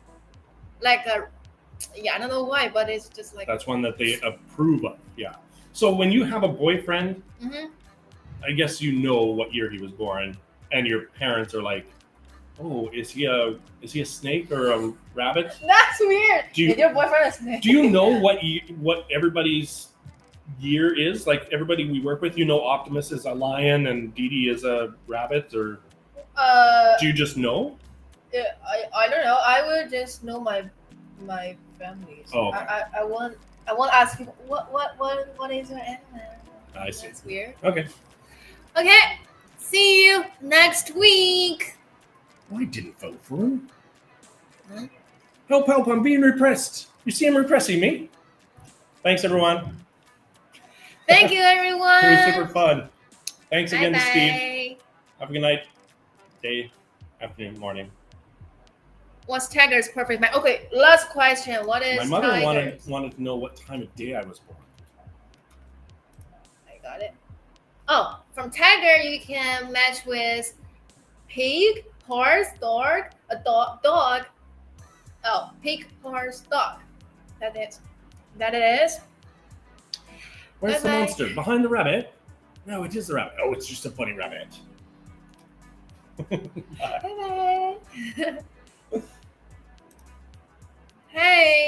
I don't know why, but it's just That's one that they approve of, yeah. So when you have a boyfriend, I guess you know what year he was born, and your parents are like, "Oh, is he a snake or a rabbit?" That's weird. Is your boyfriend a snake? Do you know what everybody's year is? Like everybody we work with, Optimus is a lion and Dee Dee is a rabbit, or do you just know? I don't know. I will just know my family. So Oh, okay. I want to ask people what is your animal? I see. That's weird. Okay. Okay. See you next week. I didn't vote for him. Huh? Help, I'm being repressed. You see him repressing me? Thanks, everyone. Thank you, everyone. It was super fun. Thanks again to Steve. Bye. Have a good night, day, afternoon, morning. What's Tiger's perfect match? Okay, last question. What is My mother Tiger's? wanted to know what time of day I was born. I got it. Oh, from Tiger, you can match with pig, horse, dog, a dog. Oh, pig, horse, dog. That is. Where's the Bye-bye. monster? Behind the rabbit? No, it is the rabbit. Oh, it's just a funny rabbit. Bye bye. Hey.